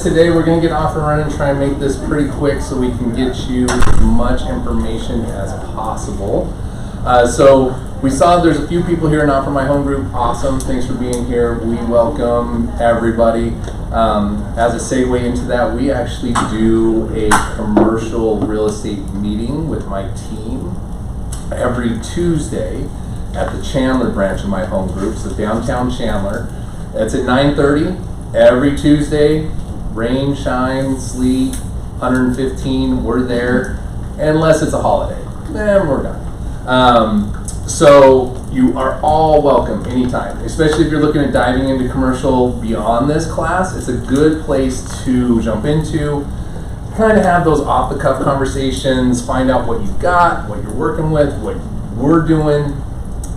Today we're going to get off and running and try and make this pretty quick so we can get you as much information as possible. So we saw there's a few people here not from my home group. Awesome. Thanks for being here. We welcome everybody. As a segue into that, we actually do a commercial real estate meeting with my team every Tuesday at the Chandler branch of my home group, so downtown Chandler. It's at 9:30 every Tuesday. Rain, shine, sleet, 115, we're there, unless it's a holiday, then we're done. So you are all welcome anytime, especially if you're looking at diving into commercial beyond this class. It's a good place to jump into, kind of have those off-the-cuff conversations, find out what you've got, what you're working with, what we're doing,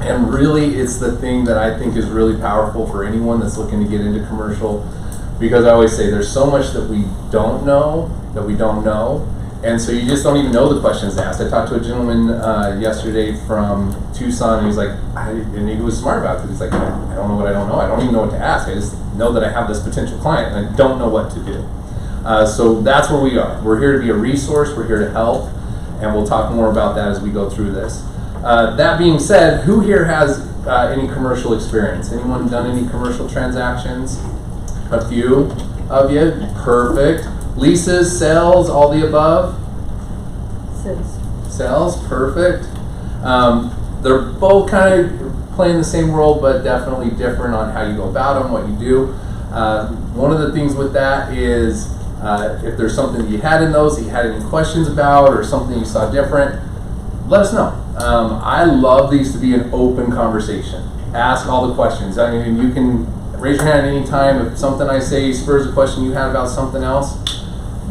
and really it's the thing that I think is really powerful for anyone that's looking to get into commercial. Because I always say there's so much that we don't know, and so you just don't even know the questions to ask. I talked to a gentleman yesterday from Tucson, and he's like, and he was smart about it. He's like, I don't know what I don't know. I don't even know what to ask. I just know that I have this potential client, and I don't know what to do. So that's where we are. We're here to be a resource. We're here to help, and we'll talk more about that as we go through this. That being said, who here has any commercial experience? Anyone done any commercial transactions? A few of you, perfect. Leases, sales, all the above? Sales, perfect. They're both kind of playing the same role, but definitely different on how you go about them, what you do. One of the things with that is if there's something that you had in those that you had any questions about or something you saw different, let us know. I love these to be an open conversation. Ask all the questions. I mean, you can raise your hand any time. If something I say spurs a question you had about something else,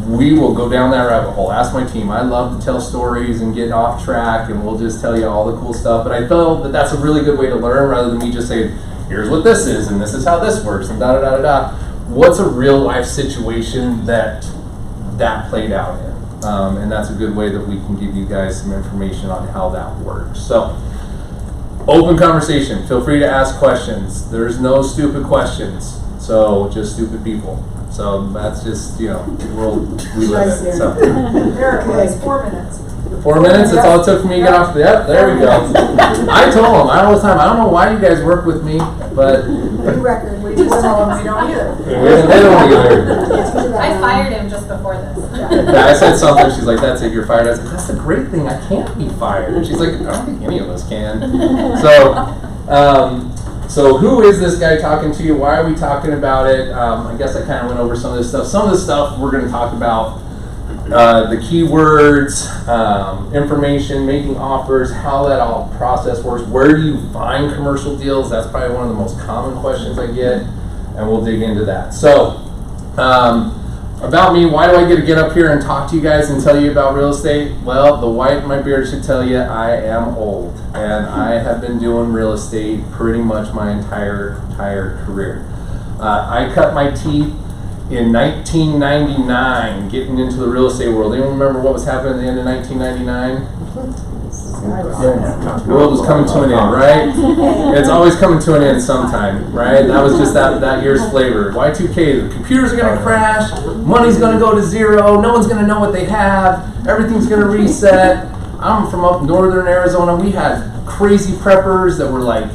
we will go down that rabbit hole. Ask my team. I love to tell stories and get off track, and we'll just tell you all the cool stuff. But I felt that that's a really good way to learn rather than me just saying, here's what this is, and this is how this works, and da-da-da-da-da. What's a real-life situation that played out in? And that's a good way that we can give you guys some information on how that works. So, open conversation. Feel free to ask questions. There's no stupid questions. So just stupid people. So that's just, the world we live in. So. There it was, 4 minutes. 4 minutes? That's all it took for me to get off. Yep, there we go. I told them, all the time, I don't know why you guys work with me, but. New record, we just tell them we don't either. They don't either. I fired him just before this. Yeah, I said something, she's like, that's it, you're fired. I was like, that's the great thing, I can't be fired. And she's like, I don't think any of us can. So who is this guy talking to you? Why are we talking about it? I guess I kind of went over some of this stuff. Some of the stuff we're going to talk about, the keywords, information, making offers, how that all process works. Where do you find commercial deals? That's probably one of the most common questions I get, and we'll dig into that. So, about me, why do I get up here and talk to you guys and tell you about real estate? Well, the white in my beard should tell you I am old, and I have been doing real estate pretty much my entire career. I cut my teeth in 1999 getting into the real estate world. Anyone remember what was happening at the end of 1999? The world was coming to an end, right? It's always coming to an end sometime, right? That was just that year's flavor. Y2K, the computers are going to crash, money's going to go to zero, no one's going to know what they have, everything's going to reset. I'm from up northern Arizona. We had crazy preppers that were like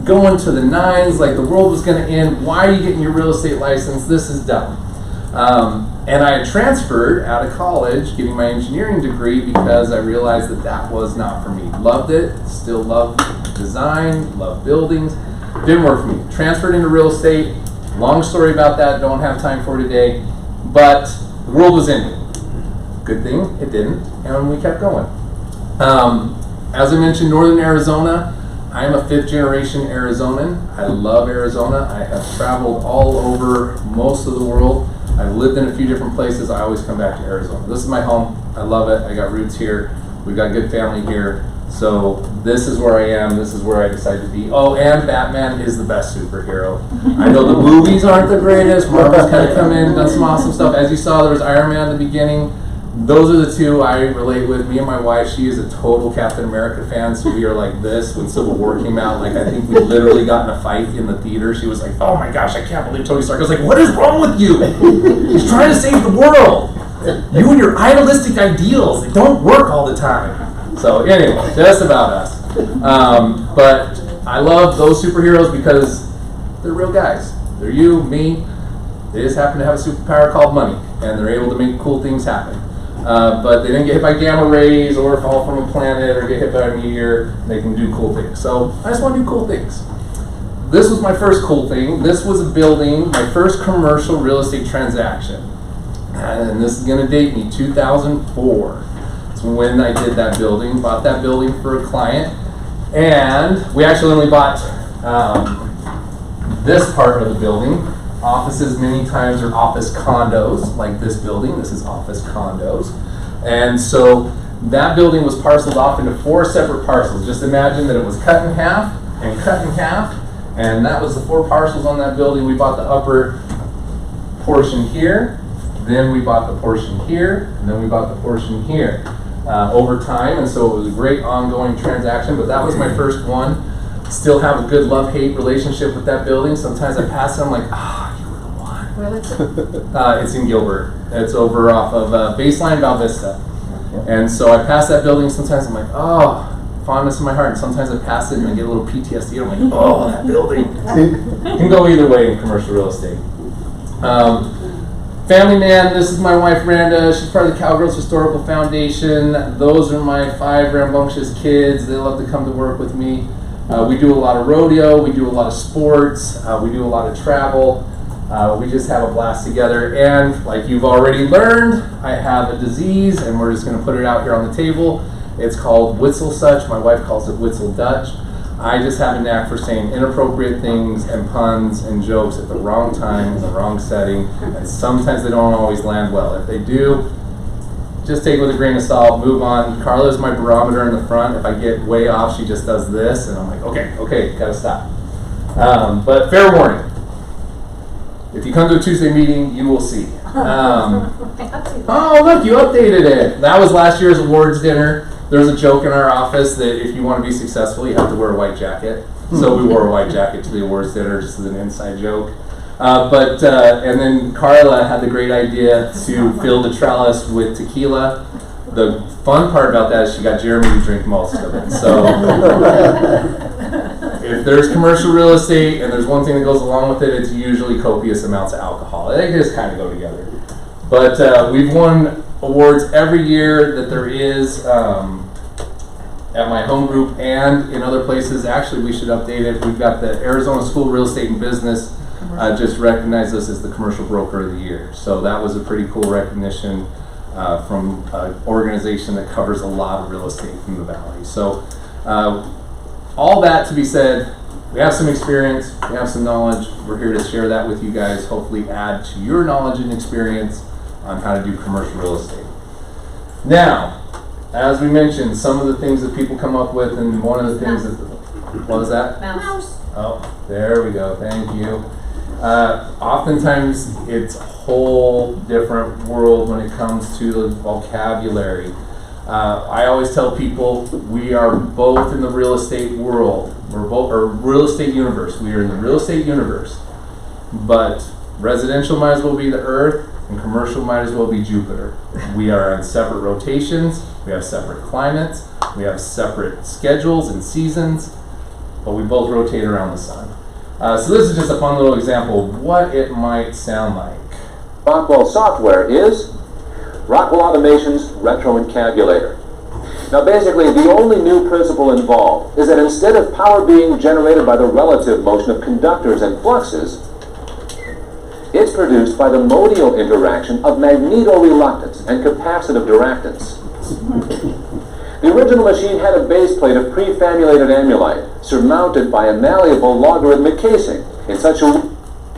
going to the nines, like the world was going to end. Why are you getting your real estate license? This is dumb. And I had transferred out of college, getting my engineering degree, because I realized that was not for me. Loved it, still love design, love buildings. Didn't work for me. Transferred into real estate. Long story about that, don't have time for today. But the world was ending. Good thing it didn't, and we kept going. As I mentioned, northern Arizona. I am a 5th generation Arizonan. I love Arizona. I have traveled all over most of the world. I've lived in a few different places. I always come back to Arizona. This is my home. I love it. I got roots here. We've got good family here. So this is where I am. This is where I decided to be. Oh, and Batman is the best superhero. I know the movies aren't the greatest. Marvel's kind of come in, done some awesome stuff. As you saw, there was Iron Man at the beginning. those are the two I relate with. Me and my wife, she is a total Captain America fan, so we are like this when Civil War came out. Like, I think we literally got in a fight in the theater. She was like, oh my gosh, I can't believe Tony Stark. I was like, what is wrong with you? He's trying to save the world. You and your idealistic ideals, they don't work all the time. So anyway, that's about us. But I love those superheroes because they're real guys. They're you, me. They just happen to have a superpower called money, and they're able to make cool things happen. But they didn't get hit by gamma rays or fall from a planet or get hit by a meteor. They can do cool things. So I just want to do cool things. This was my first cool thing. This was a building, my first commercial real estate transaction. And this is going to date me, 2004. It's when I did that building, bought that building for a client. And we actually only bought this part of the building. Offices many times are office condos, like this building. This is office condos. And so that building was parceled off into 4 separate parcels. Just imagine that it was cut in half and cut in half. And that was the 4 parcels on that building. We bought the upper portion here. Then we bought the portion here. And then we bought the portion here over time. And so it was a great ongoing transaction. But that was my first one. Still have a good love-hate relationship with that building. Sometimes I pass it, I'm like, you were the one. Where is it? It's in Gilbert. It's over off of Baseline Val Vista. And so I pass that building. Sometimes I'm like, fondness in my heart. And sometimes I pass it and I get a little PTSD. I'm like, that building. It can go either way in commercial real estate. Family man, this is my wife Randa. She's part of the Cowgirls Historical Foundation. Those are my 5 rambunctious kids. They love to come to work with me. We do a lot of rodeo, we do a lot of sports, we do a lot of travel. We just have a blast together. And like you've already learned, I have a disease, and we're just going to put it out here on the table. It's called Witzelsuch. My wife calls it Witzel Dutch. I just have a knack for saying inappropriate things and puns and jokes at the wrong time, in the wrong setting, and sometimes they don't always land well. If they do, just take it with a grain of salt, move on. Carla's my barometer in the front. If I get way off, she just does this, and I'm like, okay, gotta stop. But fair warning, if you come to a Tuesday meeting, you will see. Oh, look, you updated it. That was last year's awards dinner. There's a joke in our office that if you want to be successful, you have to wear a white jacket. So we wore a white jacket to the awards dinner just as an inside joke. And then Carla had the great idea to fill the trellis with tequila. The fun part about that is she got Jeremy to drink most of it. So if there's commercial real estate and there's one thing that goes along with it, it's usually copious amounts of alcohol. They just kind of go together. But we've won awards every year that there is at my home group and in other places. Actually, we should update it. We've got the Arizona School of Real Estate and Business just recognized us as the Commercial Broker of the Year. So that was a pretty cool recognition from an organization that covers a lot of real estate in the Valley. So all that to be said, we have some experience, we have some knowledge. We're here to share that with you guys, hopefully add to your knowledge and experience on how to do commercial real estate. Now, as we mentioned, some of the things that people come up with, and one of the things that, what was that? Mouse. Oh, there we go, thank you. Oftentimes it's a whole different world when it comes to the vocabulary. I always tell people we are both in the real estate world. We're both, or real estate universe. We are in the real estate universe. But residential might as well be the Earth, and commercial might as well be Jupiter. We are on separate rotations. We have separate climates. We have separate schedules and seasons. But we both rotate around the sun. So this is just a fun little example of what it might sound like. Rockwell software is Rockwell Automation's Retro Encabulator. Now basically the only new principle involved is that instead of power being generated by the relative motion of conductors and fluxes, it's produced by the modial interaction of magnetoreluctance and capacitive duractance. The original machine had a base plate of prefamulated amulite surmounted by a malleable logarithmic casing in such a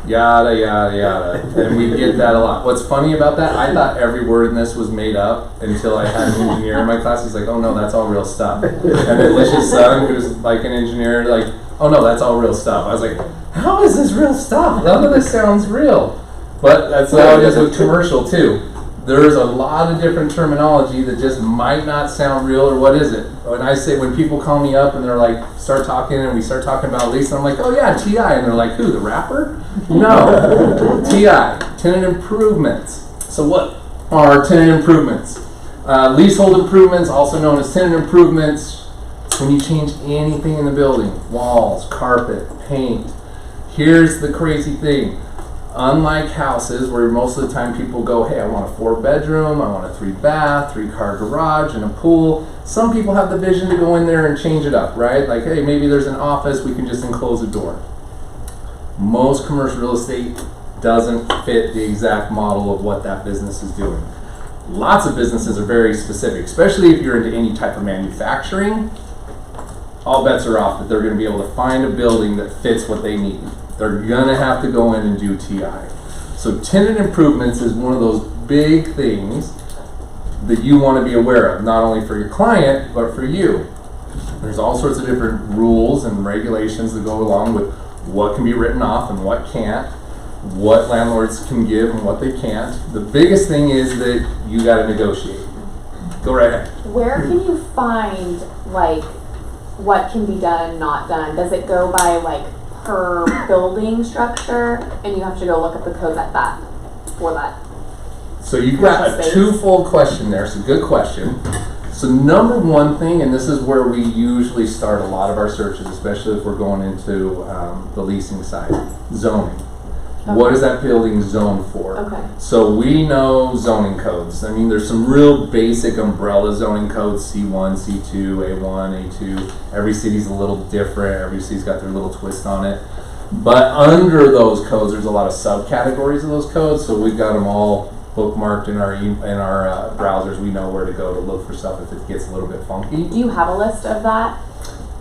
Yada, yada, yada. And we get that a lot. What's funny about that, I thought every word in this was made up until I had an engineer in my class. He's like, oh no, that's all real stuff. And then Lish's son, who's like an engineer, like, oh no, that's all real stuff. I was like, how is this real stuff? None of this sounds real. But that's how it is with commercial too. there's a lot of different terminology that just might not sound real, or what is it? When people call me up and they're like, start talking, and we start talking about lease, I'm like, oh yeah, TI, and they're like, who, the rapper? No, TI, tenant improvements. So what are tenant improvements? Leasehold improvements, also known as tenant improvements, when you change anything in the building, walls, carpet, paint. Here's the crazy thing. Unlike houses where most of the time people go, hey, I want a 4-bedroom, I want a 3-bath, 3-car garage, and a pool. Some people have the vision to go in there and change it up, right? Like, hey, maybe there's an office, we can just enclose a door. Most commercial real estate doesn't fit the exact model of what that business is doing. Lots of businesses are very specific, especially if you're into any type of manufacturing. All bets are off that they're going to be able to find a building that fits what they need. They're going to have to go in and do TI. So tenant improvements is one of those big things that you want to be aware of, not only for your client, but for you. There's all sorts of different rules and regulations that go along with what can be written off and what can't, what landlords can give and what they can't. The biggest thing is that you got to negotiate. Go right ahead. Where can you find, like, what can be done, not done? Does it go by, like, per building structure, and you have to go look at the code at that for that? So you've got a twofold question there. So good question. So number one thing, and this is where we usually start a lot of our searches, especially if we're going into the leasing side, zoning. Okay. What is that building zoned for? Okay. So we know zoning codes. I mean, there's some real basic umbrella zoning codes, C1, C2, A1, A2. Every city's a little different. Every city's got their little twist on it. But under those codes, there's a lot of subcategories of those codes. So we've got them all bookmarked in our browsers. We know where to go to look for stuff if it gets a little bit funky. Do you have a list of that?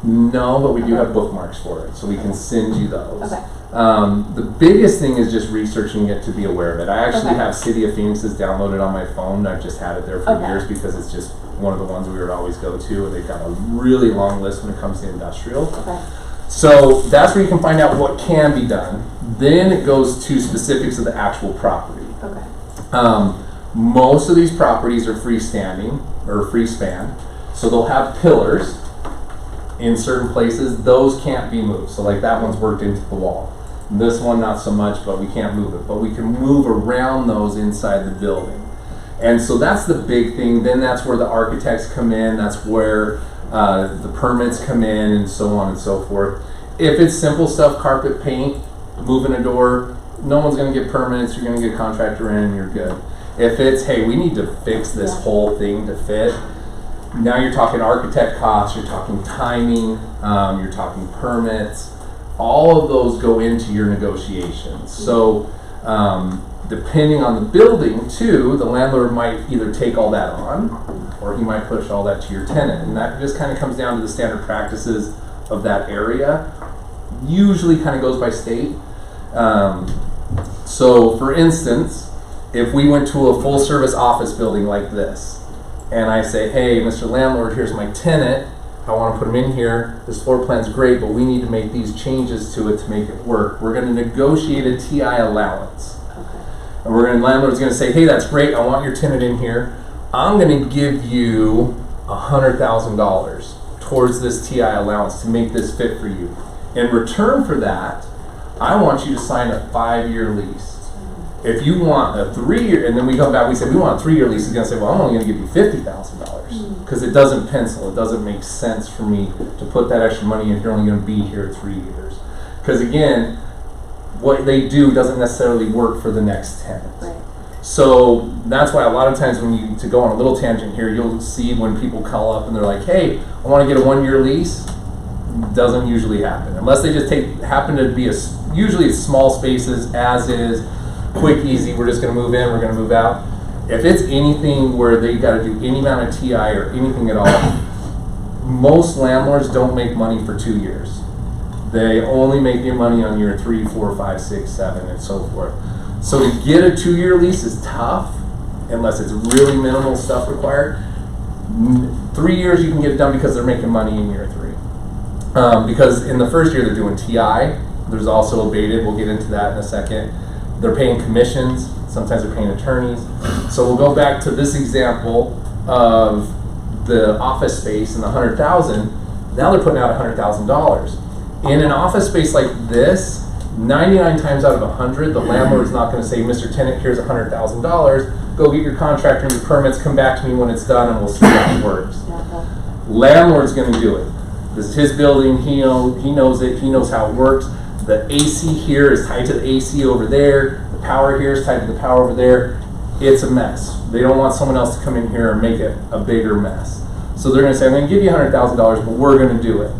No, but we do have bookmarks for it, so we can send you those. Okay. The biggest thing is just researching it to be aware of it. I actually Okay. have City of Phoenix's downloaded on my phone. I've just had it there for Okay. years because it's just one of the ones we would always go to, and they've got a really long list when it comes to industrial. Okay. So that's where you can find out what can be done. Then it goes to specifics of the actual property. Okay. Most of these properties are freestanding or free span, so they'll have pillars in certain places. Those can't be moved. So like that one's worked into the wall. This one not so much, but we can't move it. But we can move around those inside the building. And so that's the big thing. Then that's where the architects come in. That's where the permits come in, and so on and so forth. If it's simple stuff, carpet, paint, moving a door, no one's going to get permits. You're going to get a contractor in and you're good. If it's, hey, we need to fix this whole thing to fit, now you're talking architect costs, you're talking timing, you're talking permits. All of those go into your negotiations. So depending on the building too, the landlord might either take all that on or he might push all that to your tenant. And that just kind of comes down to the standard practices of that area. Usually kind of goes by state. So for instance, if we went to a full service office building like this, and I say, hey, Mr. Landlord, here's my tenant, I want to put him in here, this floor plan's great, but we need to make these changes to it to make it work. We're going to negotiate a TI allowance. Okay. And landlord's going to say, hey, that's great, I want your tenant in here. I'm going to give you $100,000 towards this TI allowance to make this fit for you. In return for that, I want you to sign a 5-year lease. If you want a 3-year, and then we come back, we say we want a 3-year lease, he's going to say, well, I'm only going to give you $50,000 because it doesn't pencil. It doesn't make sense for me to put that extra money if you're only going to be here 3 years. Because again, what they do doesn't necessarily work for the next tenant. Right. So that's why a lot of times when you, to go on a little tangent here, you'll see when people call up and they're like, hey, I want to get a 1-year lease. Doesn't usually happen unless they just happen to be usually it's small spaces, as is, quick, easy, we're just going to move in, we're going to move out. If it's anything where they got to do any amount of TI or anything at all, most landlords don't make money for 2 years. They only make their money on year 3, 4, 5, 6, 7, and so forth. So to get a 2-year lease is tough unless it's really minimal stuff required. 3 years you can get it done because they're making money in year 3. Because in the first year they're doing TI. There's also abated, we'll get into that in a second. They're paying commissions, sometimes they're paying attorneys. So we'll go back to this example of the office space and the 100,000. Now they're putting out $100,000. In an office space like this, 99 times out of 100, the landlord's not going to say, Mr. Tenant, here's $100,000. Go get your contractor and your permits. Come back to me when it's done, and we'll see how it works. Landlord's going to do it. This is his building. He knows it. He knows how it works. The AC here is tied to the AC over there. The power here is tied to the power over there. It's a mess. They don't want someone else to come in here and make it a bigger mess. So they're going to say, I'm going to give you $100,000, but we're going to do it.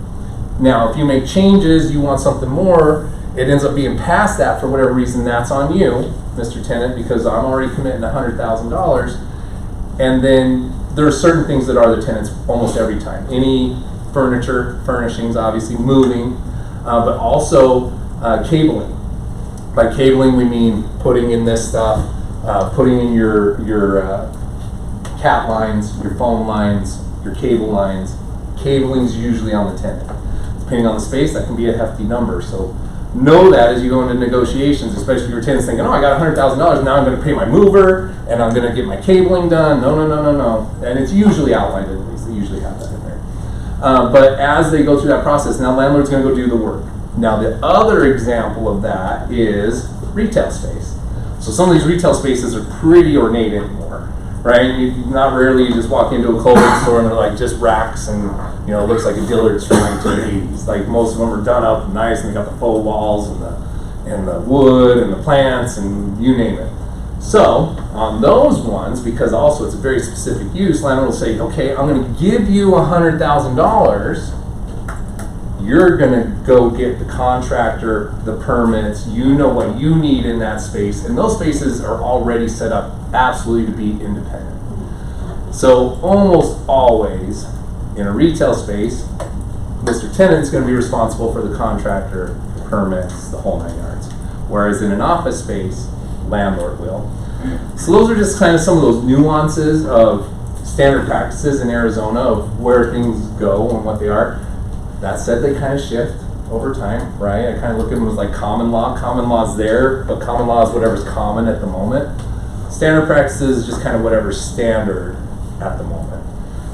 Now, if you make changes, you want something more, it ends up being past that for whatever reason, that's on you, Mr. Tenant, because I'm already committing $100,000. And then there are certain things that are the tenants almost every time. Any furniture, furnishings, obviously, moving, but also cabling. By cabling, we mean putting in this stuff, putting in your cat lines, your phone lines, your cable lines. Cabling's usually on the tenant. Depending on the space, that can be a hefty number. So know that as you go into negotiations, especially if your tenant's thinking, oh, I got $100,000, now I'm going to pay my mover, and I'm going to get my cabling done. No. And it's usually outlined in these. They usually have that in there. But as they go through that process, now landlord's going to go do the work. Now the other example of that is retail space. So some of these retail spaces are pretty ornate anymore, right? Not rarely you just walk into a clothing store and they're like just racks and it looks like a Dillard's from 1980s. Like most of them are done up nice and they got the faux walls and the wood and the plants and you name it. So on those ones, because also it's a very specific use, landlord will say, okay, I'm going to give you $100,000. You're going to go get the contractor, the permits, you know what you need in that space, and those spaces are already set up absolutely to be independent. So almost always in a retail space, Mr. Tenant's going to be responsible for the contractor, the permits, the whole 9 yards. Whereas in an office space, landlord will. So those are just kind of some of those nuances of standard practices in Arizona of where things go and what they are. That said, they kind of shift over time, right? I kind of look at them as like common law. Common law's there, but common law is whatever's common at the moment. Standard practices is just kind of whatever's standard at the moment.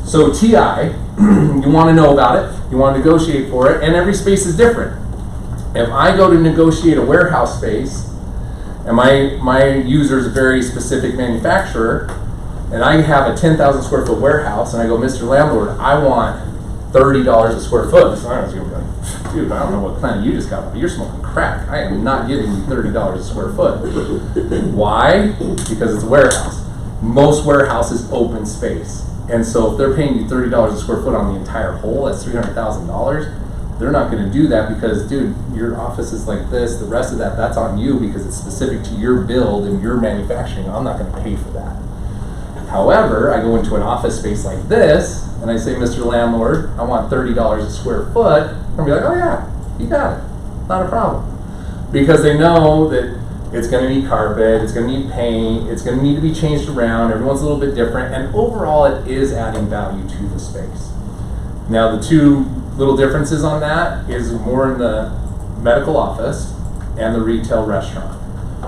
So TI, you want to know about it, you want to negotiate for it, and every space is different. If I go to negotiate a warehouse space, and my user is a very specific manufacturer, and I have a 10,000 square foot warehouse, and I go, Mr. Landlord, I want $30 a square foot. This landlord's going to be like, dude, I don't know what planet you just got, but you're smoking crack. I am not giving you $30 a square foot. Why? Because it's a warehouse. Most warehouses open space. And so if they're paying you $30 a square foot on the entire whole, that's $300,000. They're not going to do that because, dude, your office is like this. The rest of that's on you because it's specific to your build and your manufacturing. I'm not going to pay for that. However, I go into an office space like this, and I say, Mr. Landlord, I want $30 a square foot. They'll be like, oh yeah, you got it. Not a problem. Because they know that it's going to need carpet, it's going to need paint, it's going to need to be changed around, everyone's a little bit different, and overall it is adding value to the space. Now the two little differences on that is more in the medical office and the retail restaurant.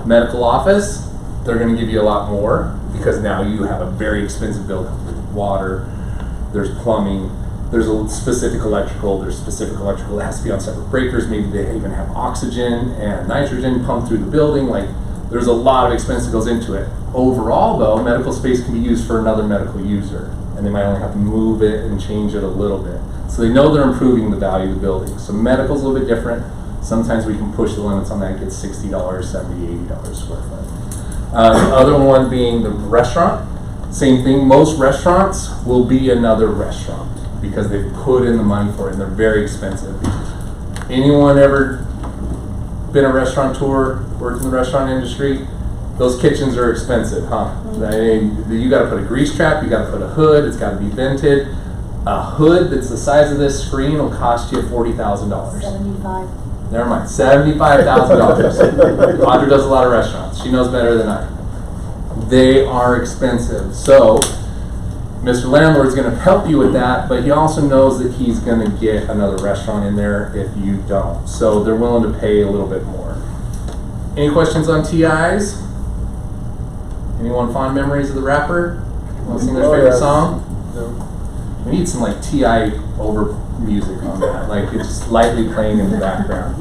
Medical office, they're going to give you a lot more because now you have a very expensive building. There's water, there's plumbing, there's a specific electrical that has to be on separate breakers. Maybe they even have oxygen and nitrogen pumped through the building. Like, there's a lot of expense that goes into it. Overall though, medical space can be used for another medical user, and they might only have to move it and change it a little bit. So they know they're improving the value of the building. So medical's a little bit different. Sometimes we can push the limits on that, get $60, $70, $80 a square foot. The other one being the restaurant. Same thing, most restaurants will be another restaurant because they've put in the money for it and they're very expensive. Anyone ever been a restaurateur, worked in the restaurant industry? Those kitchens are expensive, huh? You gotta put a grease trap, you gotta put a hood, it's gotta be vented. A hood that's the size of this screen will cost you $40,000. 75. Never mind, $75,000. Audra does a lot of restaurants. She knows better than I. They are expensive. So, Mr. Landlord's going to help you with that, but he also knows that he's going to get another restaurant in there if you don't. So, they're willing to pay a little bit more. Any questions on TIs? Anyone fond memories of the rapper? Want to sing their Oh, favorite yes. song? No. We need some like T.I. over music on that, like it's just lightly playing in the background.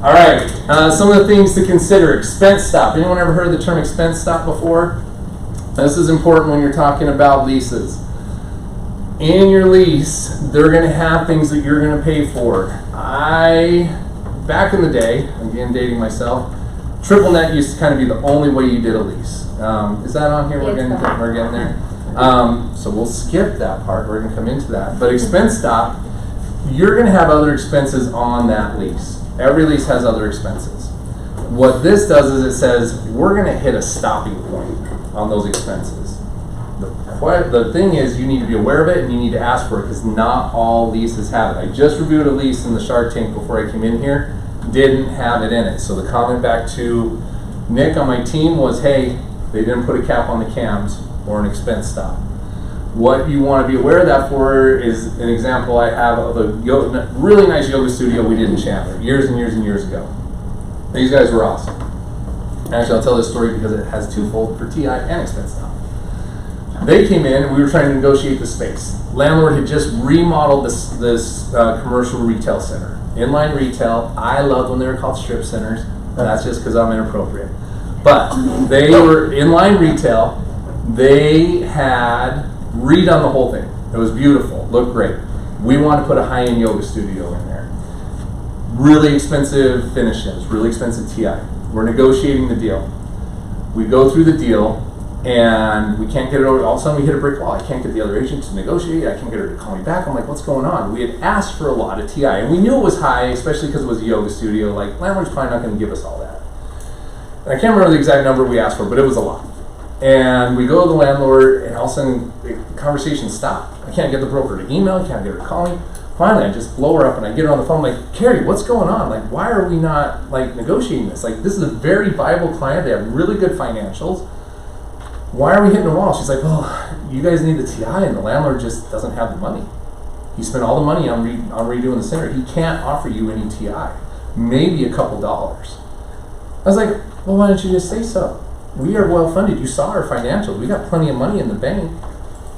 All right, some of the things to consider. Expense stop. Anyone ever heard the term expense stop before? This is important when you're talking about leases. In your lease, they're going to have things that you're going to pay for. Back in the day, again dating myself, triple net used to kind of be the only way you did a lease. Is that on here? We're getting there. So we'll skip that part. We're going to come into that. But expense stop, you're going to have other expenses on that lease. Every lease has other expenses. What this does is it says we're going to hit a stopping point on those expenses. The thing is, you need to be aware of it and you need to ask for it because not all leases have it. I just reviewed a lease in the Shark Tank before I came in here, didn't have it in it. So the comment back to Nick on my team was, hey, they didn't put a cap on the cams or an expense stop. What you want to be aware of that for is an example I have of a really nice yoga studio we did in Chandler years and years and years ago. These guys were awesome. Actually, I'll tell this story because it has twofold for TI and expense stop. They came in and we were trying to negotiate the space. Landlord had just remodeled this commercial retail center. Inline retail. I love when they were called strip centers. That's just because I'm inappropriate. But they were inline retail. They had redone the whole thing. It was beautiful. Looked great. We wanted to put a high-end yoga studio in there. Really expensive finishes. Really expensive TI. We're negotiating the deal. We go through the deal. And we can't get it over. All of a sudden, we hit a brick wall. I can't get the other agent to negotiate. I can't get her to call me back. I'm like, what's going on? We had asked for a lot of TI, and we knew it was high, especially because it was a yoga studio. Like, landlord's probably not going to give us all that. And I can't remember the exact number we asked for, but it was a lot. And we go to the landlord, and all of a sudden, the conversation stopped. I can't get the broker to email. I can't get her to call me. Finally, I just blow her up, and I get her on the phone. I'm like, Carrie, what's going on? Like, why are we not like negotiating this? Like, this is a very viable client. They have really good financials. Why are we hitting the wall? She's like, well, you guys need the TI and the landlord just doesn't have the money. He spent all the money on redoing the center. He can't offer you any TI, maybe a couple dollars. I was like, well, why don't you just say so? We are well funded. You saw our financials. We got plenty of money in the bank.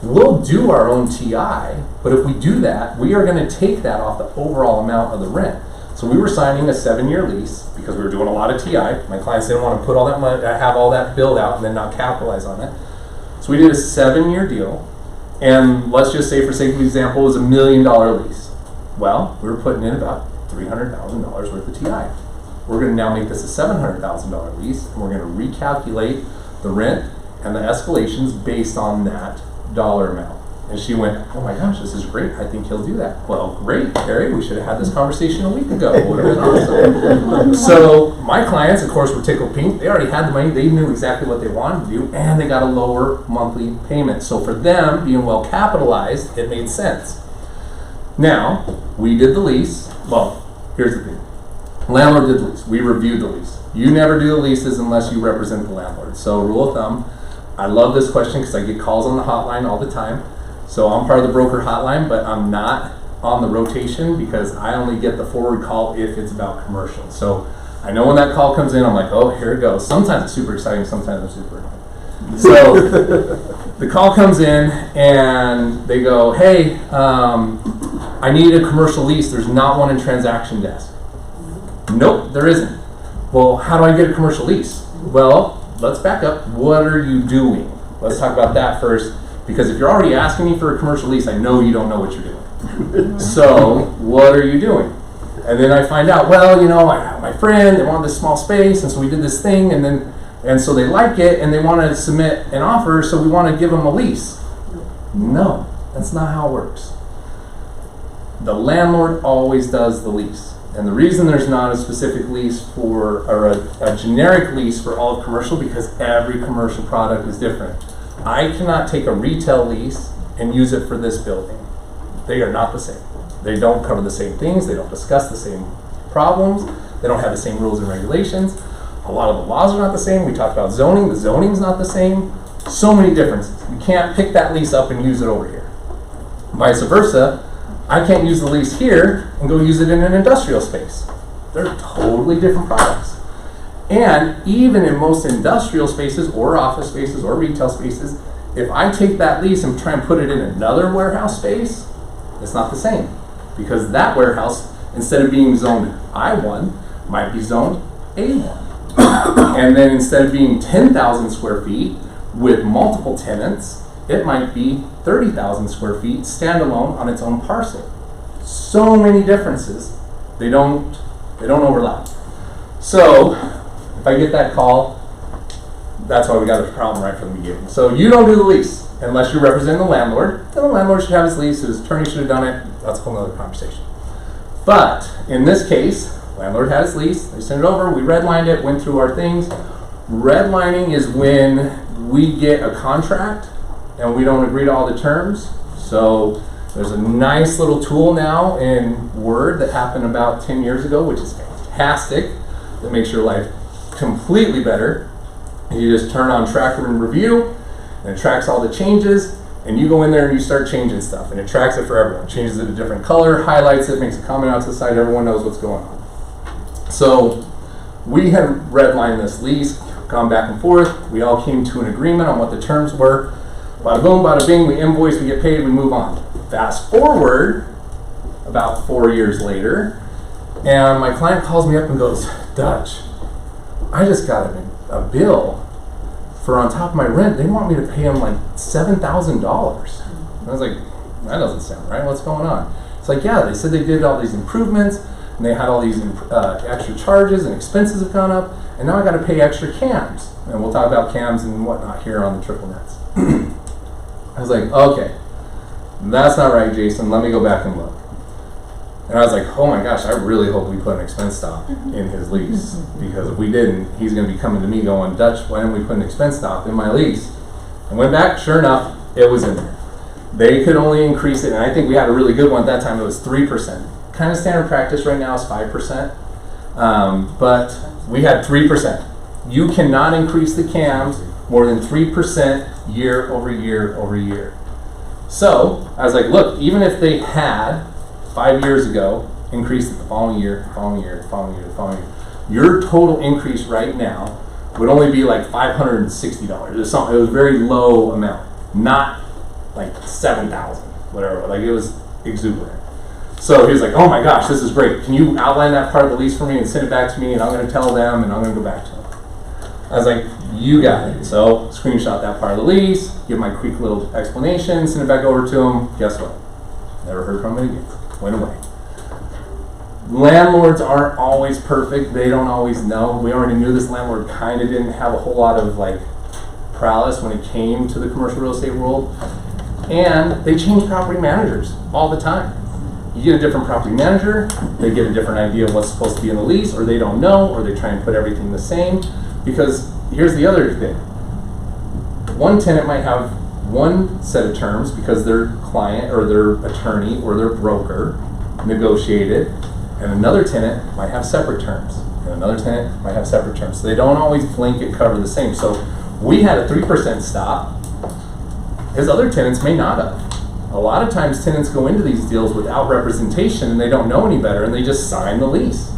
We'll do our own TI, but if we do that, we are going to take that off the overall amount of the rent. So we were signing a 7-year lease because we were doing a lot of TI. My clients didn't want to put all that money, have all that build out and then not capitalize on it. So we did a 7-year deal, and let's just say for sake of example, it was $1 million lease. Well, we were putting in about $300,000 worth of TI. We're going to now make this a $700,000 lease, and we're going to recalculate the rent and the escalations based on that dollar amount. And she went, oh my gosh, this is great. I think he'll do that. Well, great, Carrie. We should have had this conversation a week ago. It would have been awesome. So my clients, of course, were tickled pink. They already had the money. They knew exactly what they wanted to do, and they got a lower monthly payment. So for them, being well capitalized, it made sense. Now, we did the lease. Well, here's the thing. Landlord did the lease. We reviewed the lease. You never do the leases unless you represent the landlord. So rule of thumb, I love this question because I get calls on the hotline all the time. So I'm part of the broker hotline, but I'm not on the rotation because I only get the forward call if it's about commercial. So I know when that call comes in, I'm like, oh, here it goes. Sometimes it's super exciting, sometimes it's super annoying. So the call comes in and they go, hey, I need a commercial lease. There's not one in transaction desk. Nope, there isn't. Well, how do I get a commercial lease? Well, let's back up. What are you doing? Let's talk about that first. Because if you're already asking me for a commercial lease, I know you don't know what you're doing. So, what are you doing? And then I find out, well, you know, I have my friend, they want this small space, and so we did this thing, and so they like it, and they want to submit an offer, so we want to give them a lease. No, that's not how it works. The landlord always does the lease. And the reason there's not a specific lease for, or a generic lease for all of commercial, because every commercial product is different. I cannot take a retail lease and use it for this building. They are not the same. They don't cover the same things. They don't discuss the same problems. They don't have the same rules and regulations. A lot of the laws are not the same. We talked about zoning. The zoning's not the same. So many differences. You can't pick that lease up and use it over here. Vice versa, I can't use the lease here and go use it in an industrial space. They're totally different products. And even in most industrial spaces or office spaces or retail spaces, if I take that lease and try and put it in another warehouse space, it's not the same. Because that warehouse, instead of being zoned I1, might be zoned A1. And then instead of being 10,000 square feet with multiple tenants, it might be 30,000 square feet standalone on its own parcel. So many differences. They don't overlap. So if I get that call, that's why we got a problem right from the beginning. So you don't do the lease unless you're representing the landlord. Then the landlord should have his lease. His attorney should have done it. That's a whole other conversation. But in this case, landlord had his lease. They sent it over. We redlined it. Went through our things. Redlining is when we get a contract and we don't agree to all the terms. So there's a nice little tool now in Word that happened about 10 years ago, which is fantastic. That makes your life completely better. You just turn on Tracker and Review, and it tracks all the changes, and you go in there and you start changing stuff, and it tracks it for everyone. Changes it a different color, highlights it, makes a comment out to the side, everyone knows what's going on. So we had redlined this lease, gone back and forth, we all came to an agreement on what the terms were. Bada boom, bada bing, we invoice, we get paid, we move on. Fast forward about 4 years later, and my client calls me up and goes, Dutch, I just got a bill for on top of my rent. They want me to pay them like $7,000. I was like, that doesn't sound right. What's going on? It's like, yeah, they said they did all these improvements and they had all these extra charges and expenses have gone up, and now I got to pay extra cams. And we'll talk about cams and whatnot here on the triple nets. I was like, okay, that's not right, Jason. Let me go back and look. And I was like, oh my gosh, I really hope we put an expense stop in his lease. Because if we didn't, he's going to be coming to me going, Dutch, why didn't we put an expense stop in my lease? I went back, sure enough, it was in there. They could only increase it, and I think we had a really good one at that time, it was 3%. Kind of standard practice right now is 5%. But we had 3%. You cannot increase the cams more than 3% year over year over year. So I was like, look, even if they had 5 years ago, increased it the following year, following year, following year, following year, your total increase right now would only be like $560. It was a very low amount, not like 7,000, whatever. Like it was exuberant. So he was like, oh my gosh, this is great. Can you outline that part of the lease for me and send it back to me, and I'm going to tell them, and I'm going to go back to them. I was like, you got it. So screenshot that part of the lease, give my quick little explanation, send it back over to him. Guess what? Never heard from it again. Went away. Landlords aren't always perfect. They don't always know. We already knew this landlord kind of didn't have a whole lot of like prowess when it came to the commercial real estate world. And they change property managers all the time. You get a different property manager, they get a different idea of what's supposed to be in the lease, or they don't know, or they try and put everything the same. Because here's the other thing. One tenant might have one set of terms because their client or their attorney or their broker negotiated, and another tenant might have separate terms, and another tenant might have separate terms. So they don't always blanket cover the same. So we had a 3% stop. His other tenants may not have. A lot of times tenants go into these deals without representation and they don't know any better and they just sign the lease.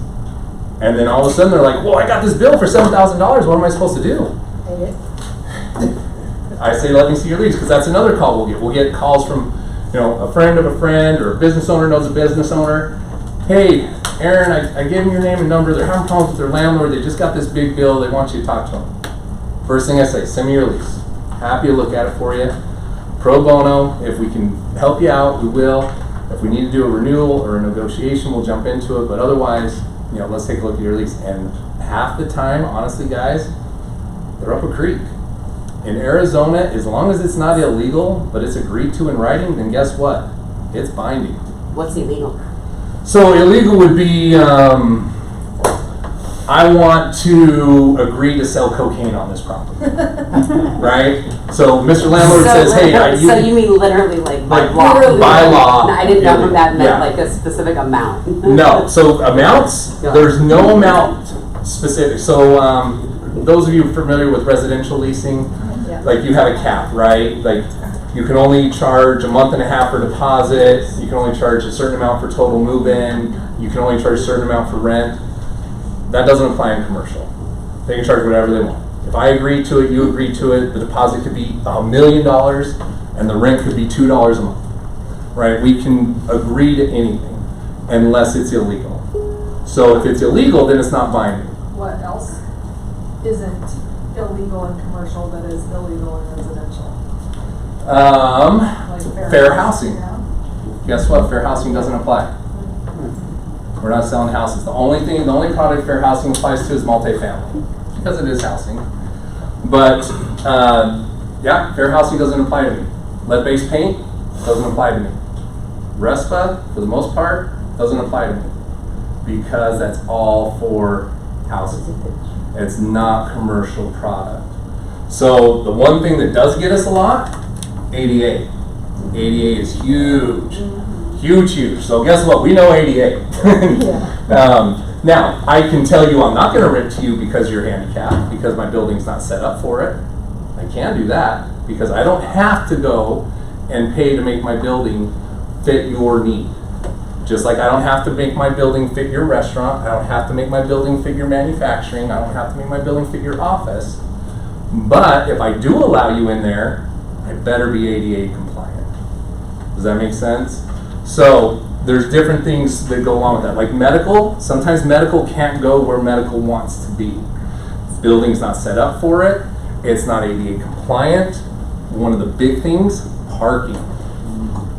And then all of a sudden they're like, well, I got this bill for $7,000. What am I supposed to do? Pay it. I say, let me see your lease, because that's another call we'll get. We'll get calls from, a friend of a friend, or a business owner knows a business owner. Hey, Aaron, I gave them your name and number. They're having problems with their landlord. They just got this big bill. They want you to talk to them. First thing I say, send me your lease. Happy to look at it for you. Pro bono. If we can help you out, we will. If we need to do a renewal or a negotiation, we'll jump into it. But otherwise, let's take a look at your lease. And half the time, honestly, guys, they're up a creek. In Arizona, as long as it's not illegal, but it's agreed to in writing, then guess what? It's binding. What's illegal? So illegal would be, I want to agree to sell cocaine on this property, right? So Mr. Landlord says, hey, so you mean literally like by like law? by law. I didn't know that meant Yeah. like a specific amount. No, so amounts, there's no amount specific. So those of you familiar with residential leasing, like you have a cap, right? Like you can only charge a month and a half for deposit, you can only charge a certain amount for total move-in, you can only charge a certain amount for rent. That doesn't apply in commercial. They can charge whatever they want. If I agree to it, you agree to it, the deposit could be $1 million and the rent could be $2 a month, right? We can agree to anything unless it's illegal. So if it's illegal, then it's not binding. What else isn't illegal in commercial that is illegal in residential? Like Fair housing. yeah. Guess what? Fair housing doesn't apply. We're not selling houses. The only product fair housing applies to is multifamily, because it is housing. But yeah, fair housing doesn't apply to me. Lead-based paint doesn't apply to me. RESPA, for the most part, doesn't apply to me, because that's all for housing. It's not commercial product. So the one thing that does get us a lot, ADA. ADA is huge. Huge. So guess what? We know ADA. Now, I can tell you I'm not going to rent to you because you're handicapped, because my building's not set up for it. I can do that because I don't have to go and pay to make my building fit your need. Just like I don't have to make my building fit your restaurant, I don't have to make my building fit your manufacturing, I don't have to make my building fit your office. But if I do allow you in there, I better be ADA compliant. Does that make sense? So there's different things that go along with that. Like medical, sometimes medical can't go where medical wants to be. The building's not set up for it. It's not ADA compliant. One of the big things, parking.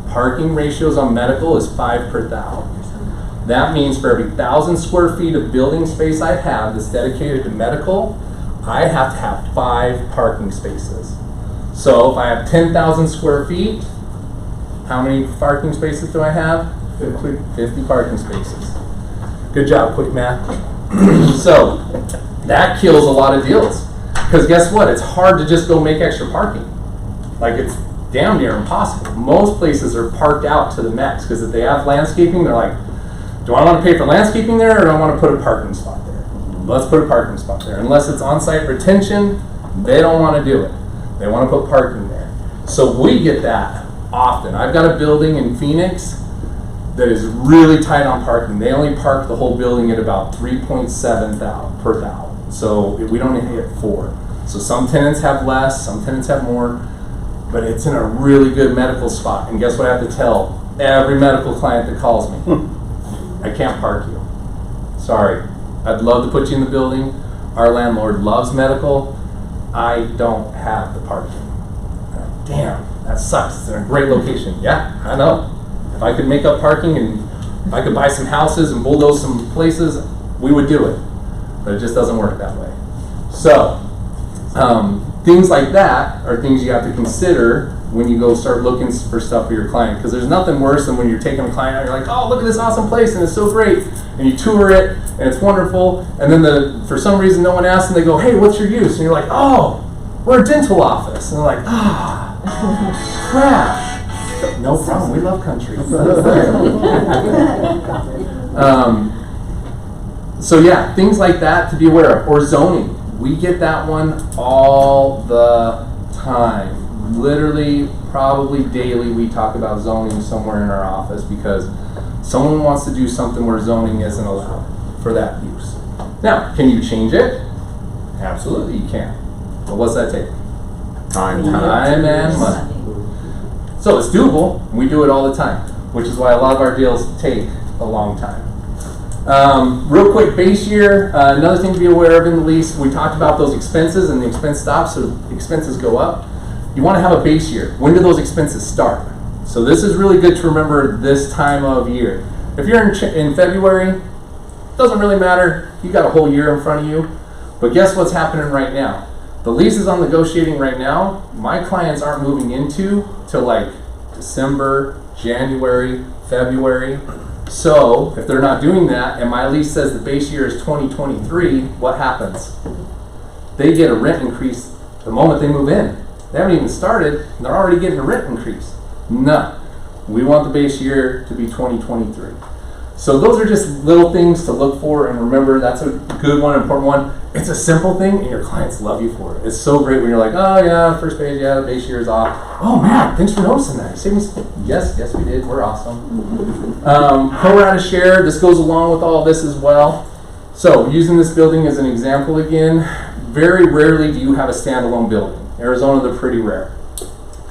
Parking ratios on medical is 5 per 1,000. That means for every 1,000 square feet of building space I have that's dedicated to medical, I have to have 5 parking spaces. So if I have 10,000 square feet, how many parking spaces do I have? 50 parking spaces. Good job, quick math. So that kills a lot of deals. Because guess what? It's hard to just go make extra parking. Like, it's damn near impossible. Most places are parked out to the max, because if they have landscaping, they're like, do I want to pay for landscaping there, or do I want to put a parking spot there? Let's put a parking spot there. Unless it's on-site retention, they don't want to do it. They want to put parking there. So we get that often. I've got a building in Phoenix that is really tight on parking. They only park the whole building at about 3.7 per 1,000. So we don't even hit 4. So some tenants have less, some tenants have more, but it's in a really good medical spot. And guess what I have to tell every medical client that calls me? I can't park you. Sorry. I'd love to put you in the building. Our landlord loves medical. I don't have the parking. Damn, that sucks. It's in a great location. Yeah, I know. If I could make up parking and if I could buy some houses and bulldoze some places, we would do it. But it just doesn't work that way. So, things like that are things you have to consider when you go start looking for stuff for your client. Because there's nothing worse than when you're taking a client out, you're like, oh, look at this awesome place and it's so great. And you tour it and it's wonderful. And then for some reason no one asks and they go, hey, what's your use? And you're like, oh, we're a dental office. And they're like, crap. No problem, we love country. So yeah, things like that to be aware of. Or zoning. We get that one all the time. Literally, probably daily, we talk about zoning somewhere in our office because someone wants to do something where zoning isn't allowed for that use. Now, can you change it? Absolutely you can. But what's that take? Time and money. So it's doable. We do it all the time, which is why a lot of our deals take a long time. Real quick, base year, another thing to be aware of in the lease, we talked about those expenses and the expense stops, so expenses go up. You want to have a base year. When do those expenses start? So this is really good to remember this time of year. If you're in February, doesn't really matter. You got a whole year in front of you. But guess what's happening right now? The leases I'm negotiating right now, my clients aren't moving into till like December, January, February. So if they're not doing that and my lease says the base year is 2023, what happens? They get a rent increase the moment they move in. They haven't even started and they're already getting a rent increase. No. We want the base year to be 2023. So those are just little things to look for and remember. That's a good one, important one. It's a simple thing and your clients love you for it. It's so great when you're like, oh yeah, first page, yeah, the base year is off. Oh man, thanks for noticing that. Yes, we did. We're awesome. Pro rata share, this goes along with all this as well. So, using this building as an example again, very rarely do you have a standalone building. Arizona, they're pretty rare.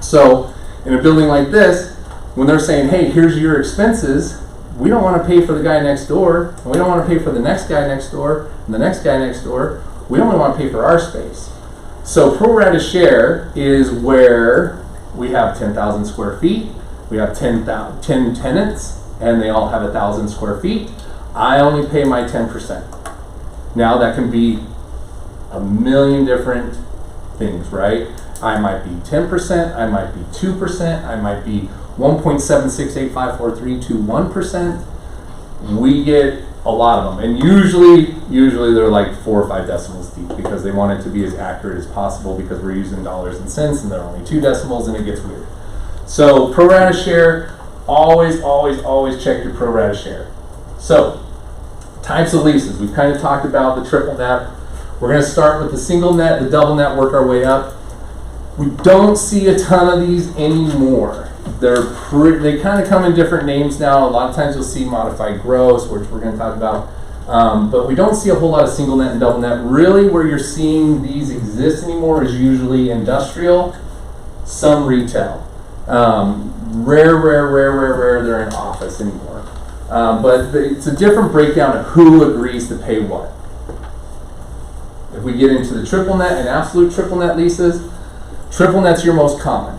So, in a building like this, when they're saying, hey, here's your expenses, we don't want to pay for the guy next door, and we don't want to pay for the next guy next door, and the next guy next door. We only want to pay for our space. So, pro rata share is where we have 10,000 square feet, we have 10 tenants, and they all have 1,000 square feet. I only pay my 10%. Now that can be a million different things, right? I might be 10%, I might be 2%, I might be 1.76854321%. We get a lot of them, and usually they're like 4 or 5 decimals deep because they want it to be as accurate as possible because we're using dollars and cents and they're only 2 decimals and it gets weird. So pro rata share, always check your pro rata share. So types of leases, we've kind of talked about the triple net. We're going to start with the single net, the double net, work our way up. We don't see a ton of these anymore. They kind of come in different names now. A lot of times you'll see modified gross, which we're going to talk about. But we don't see a whole lot of single net and double net. Really, where you're seeing these exist anymore is usually industrial, some retail. Rare they're in office anymore. But it's a different breakdown of who agrees to pay what. If we get into the triple net and absolute triple net leases, triple net's your most common.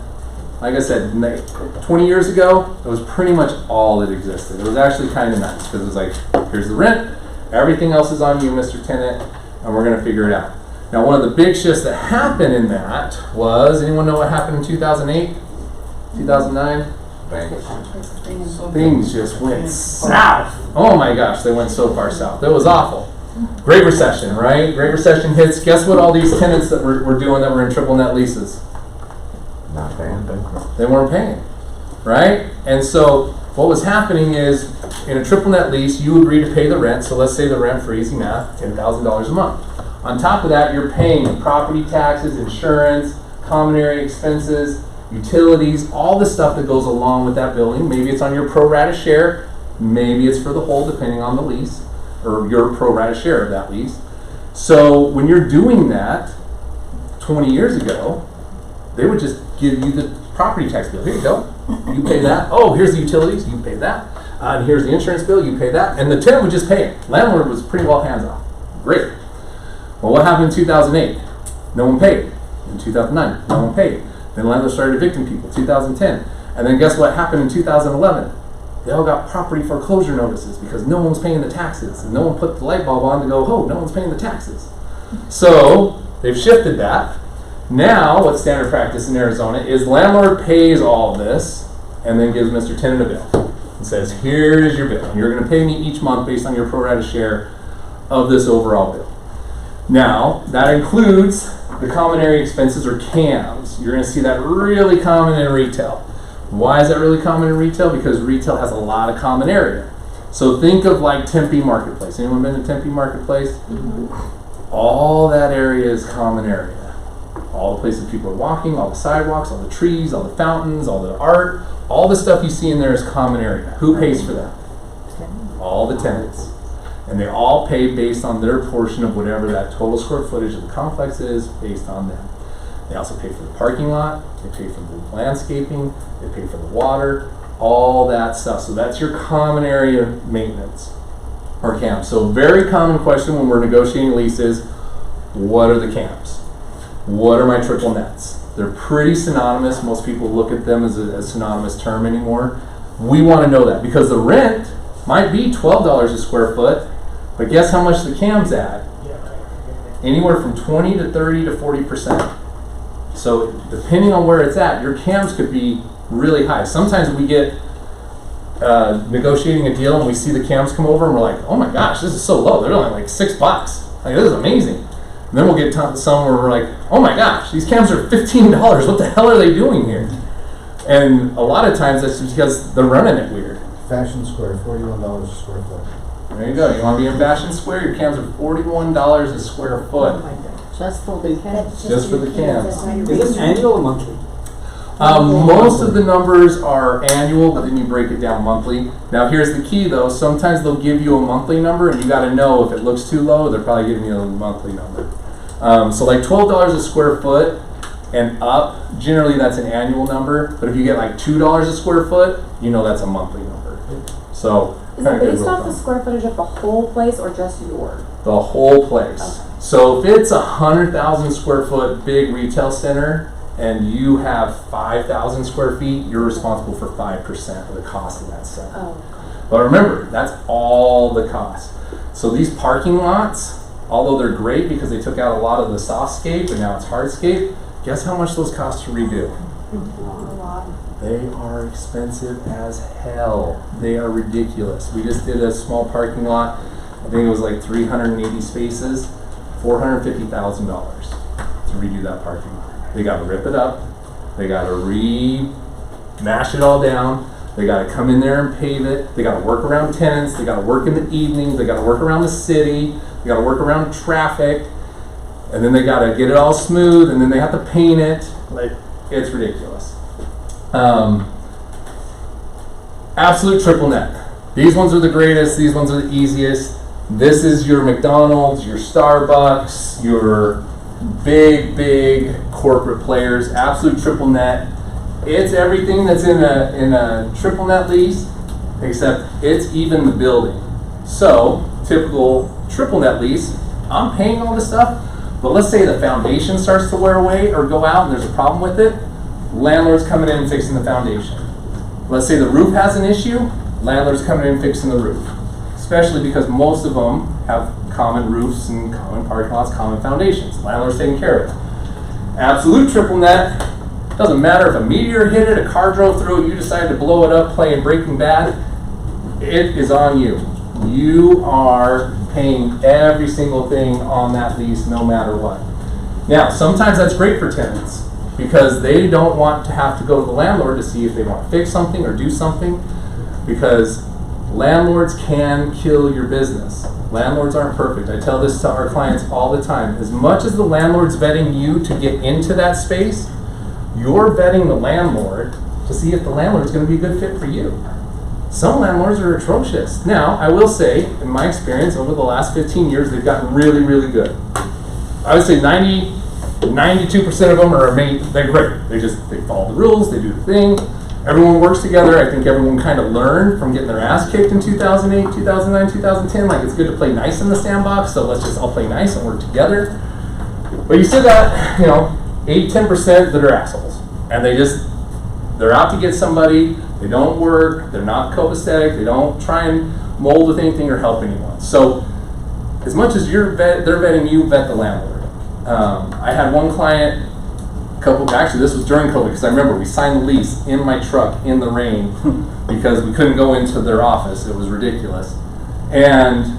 Like I said, 20 years ago, it was pretty much all that existed. It was actually kind of nice because it was like, here's the rent, everything else is on you, Mr. Tenant, and we're going to figure it out. Now, one of the big shifts that happened in that was, anyone know what happened in 2008, 2009? Things just went south. Oh my gosh, they went so far south. It was awful. Great Recession, right? Great Recession hits. Guess what all these tenants that were doing that were in triple net leases? Not paying. They weren't paying, right? And so what was happening is, in a triple net lease, you agree to pay the rent. So let's say the rent, for easy math, $10,000 a month. On top of that, you're paying property taxes, insurance, common area expenses, utilities, all the stuff that goes along with that building. Maybe it's on your pro rata share, maybe it's for the whole, depending on the lease, or your pro rata share of that lease. So when you're doing that, 20 years ago, they would just give you the property tax bill. Here you go. You pay that. Oh, here's the utilities. You pay that. And here's the insurance bill. You pay that. And the tenant would just pay it. Landlord was pretty well hands off. Great. Well, what happened in 2008? No one paid. In 2009, no one paid. Then landlords started evicting people. 2010. And then guess what happened in 2011? They all got property foreclosure notices because no one was paying the taxes. And no one put the light bulb on to go, oh, no one's paying the taxes. So they've shifted that. Now, what's standard practice in Arizona is landlord pays all of this and then gives Mr. Tenant a bill and says, here's your bill. And you're going to pay me each month based on your pro rata share of this overall bill. Now, that includes the common area expenses, or CAMs. You're going to see that really common in retail. Why is that really common in retail? Because retail has a lot of common area. So think of like Tempe Marketplace. Anyone been to Tempe Marketplace? Mm-hmm. All that area is common area. All the places people are walking, all the sidewalks, all the trees, all the fountains, all the art, all the stuff you see in there is common area. Who pays for that? All the tenants. And they all pay based on their portion of whatever that total square footage of the complex is based on them. They also pay for the parking lot, they pay for the landscaping, they pay for the water, all that stuff. So that's your common area maintenance, or CAMs. So very common question when we're negotiating leases, what are the CAMs? What are my triple nets? They're pretty synonymous. Most people look at them as a synonymous term anymore. We want to know that because the rent might be $12 a square foot, but guess how much the CAMs add? Anywhere from 20 to 30 to 40%. So depending on where it's at, your CAMs could be really high. Sometimes we get negotiating a deal and we see the CAMs come over and we're like, oh my gosh, this is so low. They're only like $6. Like, this is amazing. And then we'll get some where we're like, oh my gosh, these CAMs are $15. What the hell are they doing here? And a lot of times that's because they're running it weird. Fashion Square, $41 a square foot. There you go. You want to be in Fashion Square? Your CAMs are $41 a square foot. Just for the kids. Just for the CAMs. Is this annual or monthly? Most of the numbers are annual, but then you break it down monthly. Now here's the key though, sometimes they'll give you a monthly number and you gotta know if it looks too low, they're probably giving you a monthly number. So like $12 a square foot and up, generally that's an annual number, but if you get like $2 a square foot, you know that's a monthly number. So, Is kinda it good based rule off of the thumb. square footage of the whole place or just yours? The whole place. Okay. So if it's 100,000 square foot big retail center and you have 5,000 square feet, you're responsible for 5% of the cost of that center. Oh. But remember, that's all the cost. So these parking lots, although they're great because they took out a lot of the softscape and now it's hardscape, guess how much those cost to redo? A lot. They are expensive as hell. They are ridiculous. We just did a small parking lot. I think it was like 380 spaces, $450,000 to redo that parking lot. They got to rip it up. They got to mash it all down. They got to come in there and pave it. They got to work around tenants. They got to work in the evenings. They got to work around the city. They got to work around traffic. And then they got to get it all smooth. And then they have to paint it. Like, it's ridiculous. Absolute triple net. These ones are the greatest. These ones are the easiest. This is your McDonald's, your Starbucks, your big corporate players. Absolute triple net. It's everything that's in a triple net lease, except it's even the building. So typical triple net lease, I'm paying all this stuff, but let's say the foundation starts to wear away or go out and there's a problem with it. Landlord's coming in and fixing the foundation. Let's say the roof has an issue, landlord's coming in and fixing the roof. Especially because most of them have common roofs and common parking lots, common foundations. Landlord's taking care of it. Absolute triple net, doesn't matter if a meteor hit it, a car drove through it, you decided to blow it up playing Breaking Bad, it is on you. You are paying every single thing on that lease no matter what. Now, sometimes that's great for tenants because they don't want to have to go to the landlord to see if they want to fix something or do something, because landlords can kill your business. Landlords aren't perfect. I tell this to our clients all the time. As much as the landlord's vetting you to get into that space, you're vetting the landlord to see if the landlord's going to be a good fit for you. Some landlords are atrocious. Now, I will say, in my experience, over the last 15 years, they've gotten really good. I would say 92% of them are amazing. They're great. They follow the rules, they do the thing. Everyone works together. I think everyone kind of learned from getting their ass kicked in 2008, 2009, 2010. Like, it's good to play nice in the sandbox, so let's just all play nice and work together. But you still got, 8-10% that are assholes. And they're out to get somebody. They don't work. They're not copacetic. They don't try and mold with anything or help anyone. So as much as they're vetting you, vet the landlord. I had one client, actually this was during COVID, because I remember we signed the lease in my truck in the rain because we couldn't go into their office. It was ridiculous. And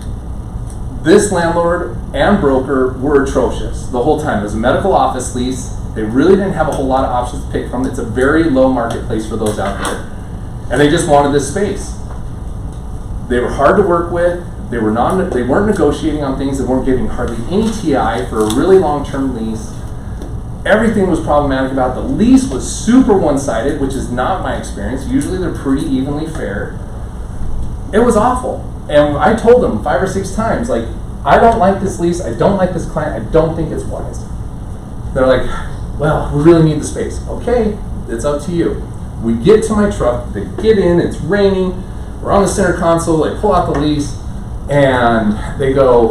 this landlord and broker were atrocious the whole time. It was a medical office lease. They really didn't have a whole lot of options to pick from. It's a very low marketplace for those out there. And they just wanted this space. They were hard to work with. They weren't negotiating on things. They weren't giving hardly any TI for a really long-term lease. Everything was problematic about it. The lease was super one-sided, which is not my experience. Usually they're pretty evenly fair. It was awful. And I told them 5 or 6 times, like, I don't like this lease. I don't like this client. I don't think it's wise. They're like, well, we really need the space. Okay, it's up to you. We get to my truck, they get in, it's raining, we're on the center console, they pull out the lease, and they go,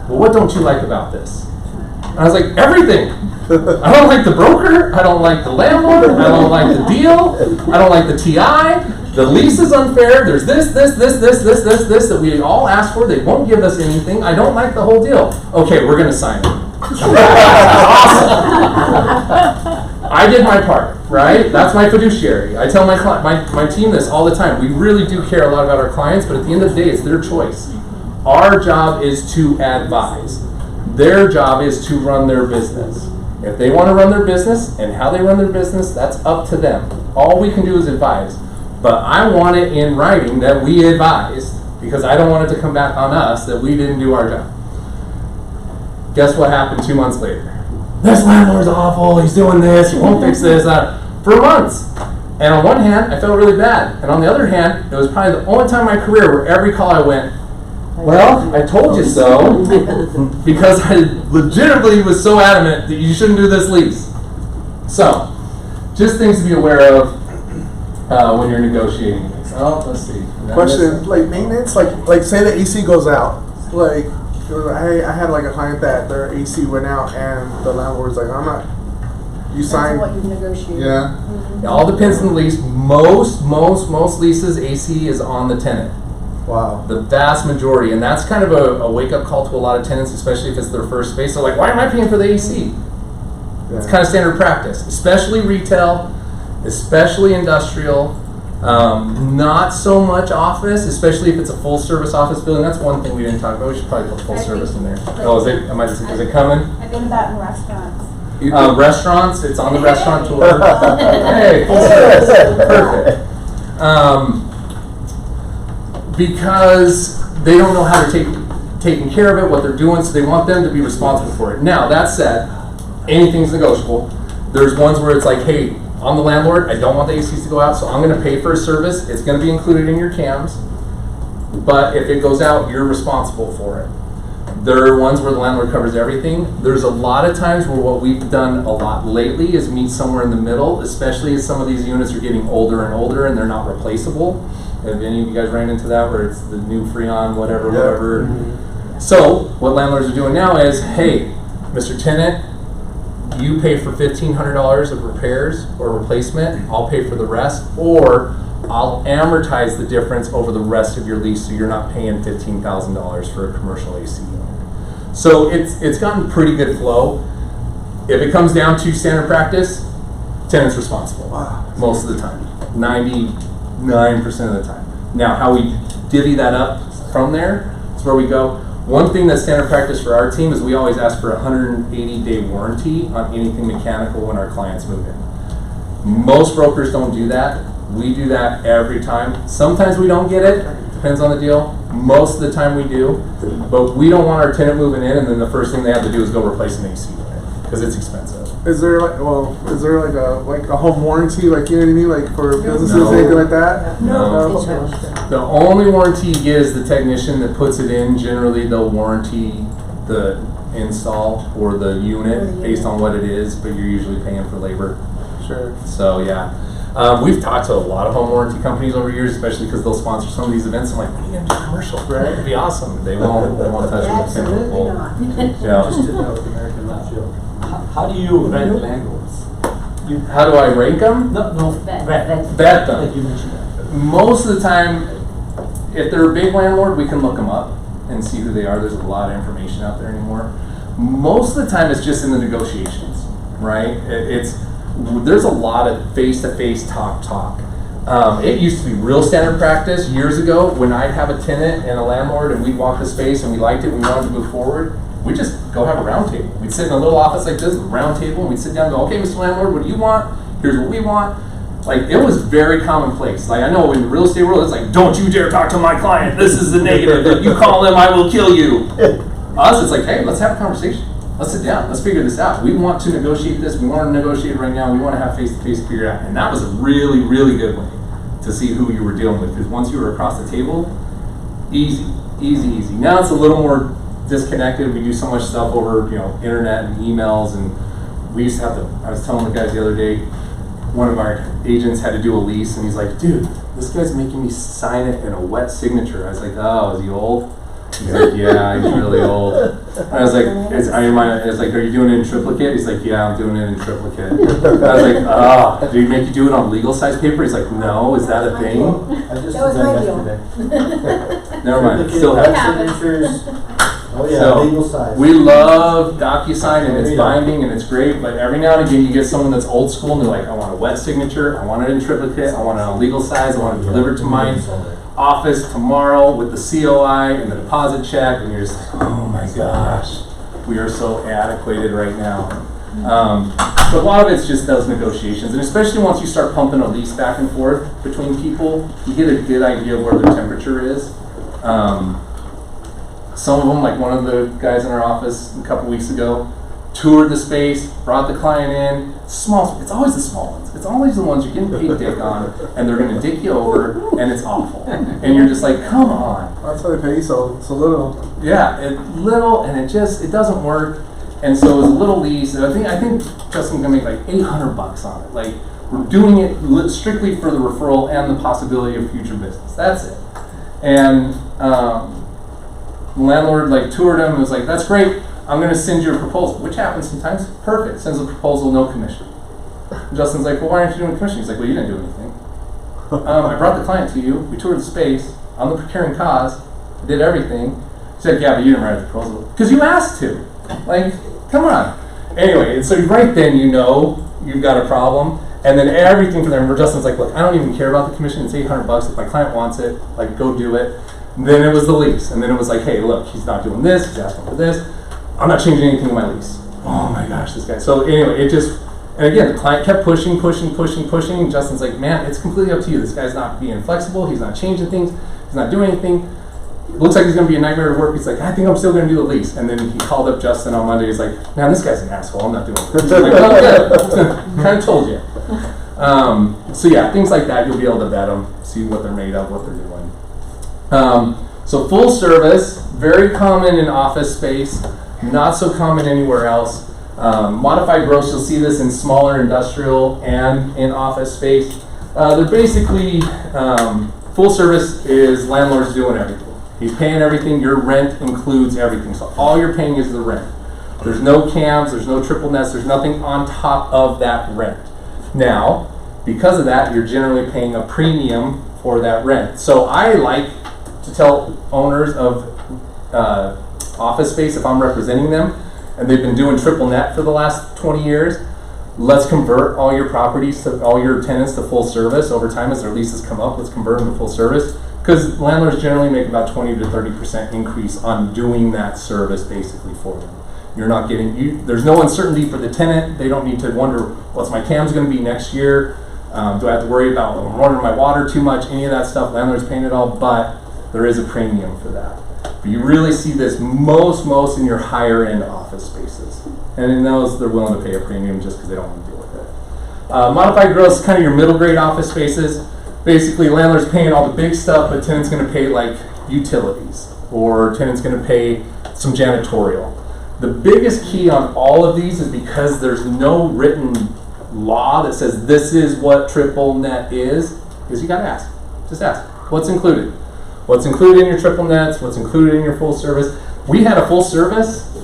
well, what don't you like about this? And I was like, everything. I don't like the broker, I don't like the landlord, I don't like the deal, I don't like the TI, the lease is unfair, there's this that we all asked for, they won't give us anything, I don't like the whole deal. Okay, we're gonna sign it. Awesome. I did my part, right? That's my fiduciary. I tell my team this all the time. We really do care a lot about our clients, but at the end of the day, it's their choice. Our job is to advise. Their job is to run their business. If they want to run their business and how they run their business, that's up to them. All we can do is advise. But I want it in writing that we advised, because I don't want it to come back on us that we didn't do our job. Guess what happened 2 months later? This landlord's awful, he's doing this, he won't fix this. for months. And on one hand, I felt really bad. And on the other hand, it was probably the only time in my career where every call I went, well, I told you so, because I legitimately was so adamant that you shouldn't do this lease. So, just things to be aware of when you're negotiating things. Oh, let's see. Question, like maintenance, like say the AC goes out. Like, I had like a client that their AC went out and the landlord's like, I'm not, you That's signed. what you negotiate. Yeah. It all depends on the lease. Most leases, AC is on the tenant. Wow. The vast majority, and that's kind of a wake-up call to a lot of tenants, especially if it's their first space. They're like, why am I paying for the AC? It's kind of standard practice, especially retail, especially industrial, not so much office, especially if it's a full-service office building. That's one thing we didn't talk about. We should probably put full service in there. Oh, is it coming? I think that in restaurants. Restaurants, it's on the restaurant tour. Hey, full service. Perfect. Because they don't know how to taking care of it, what they're doing, so they want them to be responsible for it. Now, that said, anything's negotiable. There's ones where it's like, hey, I'm the landlord, I don't want the ACs to go out, so I'm going to pay for a service. It's going to be included in your CAMs, but if it goes out, you're responsible for it. There are ones where the landlord covers everything. There's a lot of times where what we've done a lot lately is meet somewhere in the middle, especially as some of these units are getting older and older and they're not replaceable. Have any of you guys ran into that where it's the new Freon, whatever? Mm-hmm. So what landlords are doing now is, hey, Mr. Tenant, you pay for $1,500 of repairs or replacement, I'll pay for the rest, or I'll amortize the difference over the rest of your lease so you're not paying $15,000 for a commercial AC unit. So it's gotten pretty good flow. If it comes down to standard practice, tenant's responsible most of the time, 99% of the time. Now, how we divvy that up from there is where we go. One thing that's standard practice for our team is we always ask for a 180-day warranty on anything mechanical when our clients move in. Most brokers don't do that. We do that every time. Sometimes we don't get it. Depends on the deal. Most of the time we do. But we don't want our tenant moving in and then the first thing they have to do is go replace an AC unit because it's expensive. Is there like a home warranty, like, you know what I mean, like for businesses, No. anything like that? No. The only warranty you get is the technician that puts it in. Generally, they'll warranty the install or the unit based on what it is, but you're usually paying for labor. Sure. So yeah, we've talked to a lot of home warranty companies over the years, especially because they'll sponsor some of these events. I'm like, when are you gonna do commercial? Right? It'd be awesome. They won't touch it. Absolutely not. Yeah. Just did that with American Landfill. How do you vet landlords? How do I rank them? No, Vet. Vet them. Like you mentioned that. Most of the time, if they're a big landlord, we can look them up and see who they are. There's a lot of information out there anymore. Most of the time, it's just in the negotiations, right? There's a lot of face-to-face talk. It used to be real standard practice years ago when I'd have a tenant and a landlord and we'd walk the space and we liked it, we wanted to move forward. We'd just go have a round table. We'd sit in a little office like this, a round table, and we'd sit down and go, okay, Mr. Landlord, what do you want? Here's what we want. Like, it was very commonplace. Like, I know in the real estate world, it's like, don't you dare talk to my client. This is the negative. If you call them, I will kill you. Us, it's like, hey, let's have a conversation. Let's sit down. Let's figure this out. We want to negotiate this. We want to negotiate right now. We want to have face-to-face figure it out. And that was a really, really good way to see who you were dealing with. Because once you were across the table, easy. Now it's a little more disconnected. We do so much stuff over, internet and emails, and we used to have to. I was telling the guys the other day, one of our agents had to do a lease, and he's like, "Dude, this guy's making me sign it in a wet signature." I was like, "Oh, is he old?" He's like, "Yeah, he's really old." And I was like, "Are you doing it in triplicate?" He's like, "Yeah, I'm doing it in triplicate." I was like, "Oh, did he make you do it on legal size paper?" He's like, "No, is that a thing?" I just That was did my that deal. yesterday. Never mind. Still It have. happens. Signatures. Oh yeah, So, legal size. We love DocuSign and it's binding and it's great, but every now and again you get someone that's old school and they're like, I want a wet signature, I want it in triplicate, I want it on legal size, I want it delivered to my office tomorrow with the COI and the deposit check, and you're just like, oh my gosh, we are so antiquated right now. But a lot of it's just those negotiations, and especially once you start pumping a lease back and forth between people, you get a good idea of where their temperature is. Some of them, like one of the guys in our office a couple weeks ago, toured the space, brought the client in. Small, it's always the small ones. It's always the ones you're getting paid dick on, and they're gonna dick you over, and it's awful. And you're just like, come on. That's why they pay so little. Yeah, little, and it doesn't work. And so it was a little lease. And I think Justin's gonna make like $800 on it. Like, we're doing it strictly for the referral and the possibility of future business. That's it. And the landlord like toured him and was like, "That's great. I'm gonna send you a proposal," which happens sometimes. Perfect. Sends a proposal, no commission. And Justin's like, "Well, why aren't you doing commission?" He's like, "Well, you didn't do anything. I brought the client to you. We toured the space. I'm the procuring cause. I did everything." He's like, "Yeah, but you didn't write the proposal because you asked to. Like, come on." Anyway, and so right then you know you've got a problem. And then everything for them, where Justin's like, "Look, I don't even care about the commission. It's $800. If my client wants it, like, go do it." And then it was the lease. And then it was like, "Hey, look, he's not doing this. He's asking for this. I'm not changing anything in my lease." Oh my gosh, this guy. So anyway, and again, the client kept pushing. Justin's like, "Man, it's completely up to you. This guy's not being flexible. He's not changing things. He's not doing anything. It looks like he's going to be a nightmare to work." He's like, "I think I'm still going to do the lease." And then he called up Justin on Monday. He's like, "Man, this guy's an asshole. I'm not doing it." He's like, "Oh, good. Kind of told you." So yeah, things like that, you'll be able to vet them, see what they're made of, what they're doing. So full service, very common in office space, not so common anywhere else. Modified gross, you'll see this in smaller industrial and in office space. They're basically, full service is landlords doing everything. He's paying everything, your rent includes everything. So all you're paying is the rent. There's no cams, there's no triple nets, there's nothing on top of that rent. Now, because of that, you're generally paying a premium for that rent. So I like to tell owners of office space, if I'm representing them, and they've been doing triple net for the last 20 years, let's convert all your properties, all your tenants to full service over time as their leases come up. Let's convert them to full service. Because landlords generally make about 20 to 30% increase on doing that service basically for them. You're not getting, there's no uncertainty for the tenant. They don't need to wonder, what's my CAMs going to be next year? Do I have to worry about running my water too much? Any of that stuff, landlords paying it all, but there is a premium for that. But you really see this most in your higher end office spaces. And in those, they're willing to pay a premium just because they don't want to deal with it. Modified gross is kind of your middle grade office spaces. Basically, landlord's paying all the big stuff, but tenant's going to pay like utilities, or tenant's going to pay some janitorial. The biggest key on all of these is because there's no written law that says this is what triple net is you got to ask. Just ask. What's included? What's included in your triple nets? What's included in your full service? We had a full service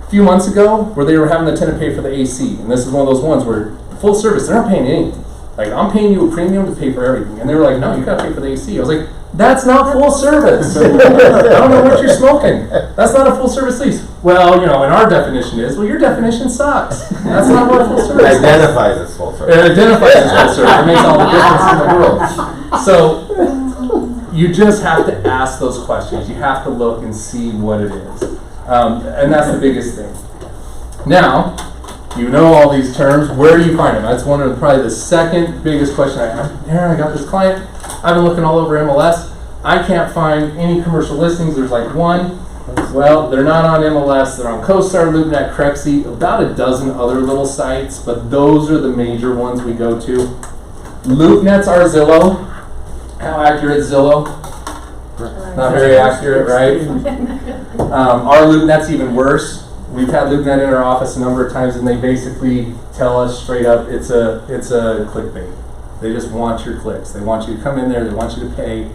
a few months ago where they were having the tenant pay for the AC, and this is one of those ones where full service, they're not paying anything. Like, I'm paying you a premium to pay for everything. And they were like, "No, you got to pay for the AC." I was like, "That's not full service. I don't know what you're smoking. That's not a full service lease." "Well, in our definition is," "Well, your definition sucks. That's not what full service is." Identifies as full service. It identifies as full service. It makes all the difference in the world. So, you just have to ask those questions. You have to look and see what it is. And that's the biggest thing. Now, you know all these terms. Where do you find them? That's one of probably the second biggest question I have. Aaron, I got this client. I've been looking all over MLS. I can't find any commercial listings. There's like one. Well, they're not on MLS. They're on CoStar, LoopNet, Crexi, about a dozen other little sites, but those are the major ones we go to. LoopNet's our Zillow. How accurate is Zillow? Not very accurate, right? Our LoopNet's even worse. We've had LoopNet in our office a number of times, and they basically tell us straight up it's a clickbait. They just want your clicks. They want you to come in there. They want you to pay.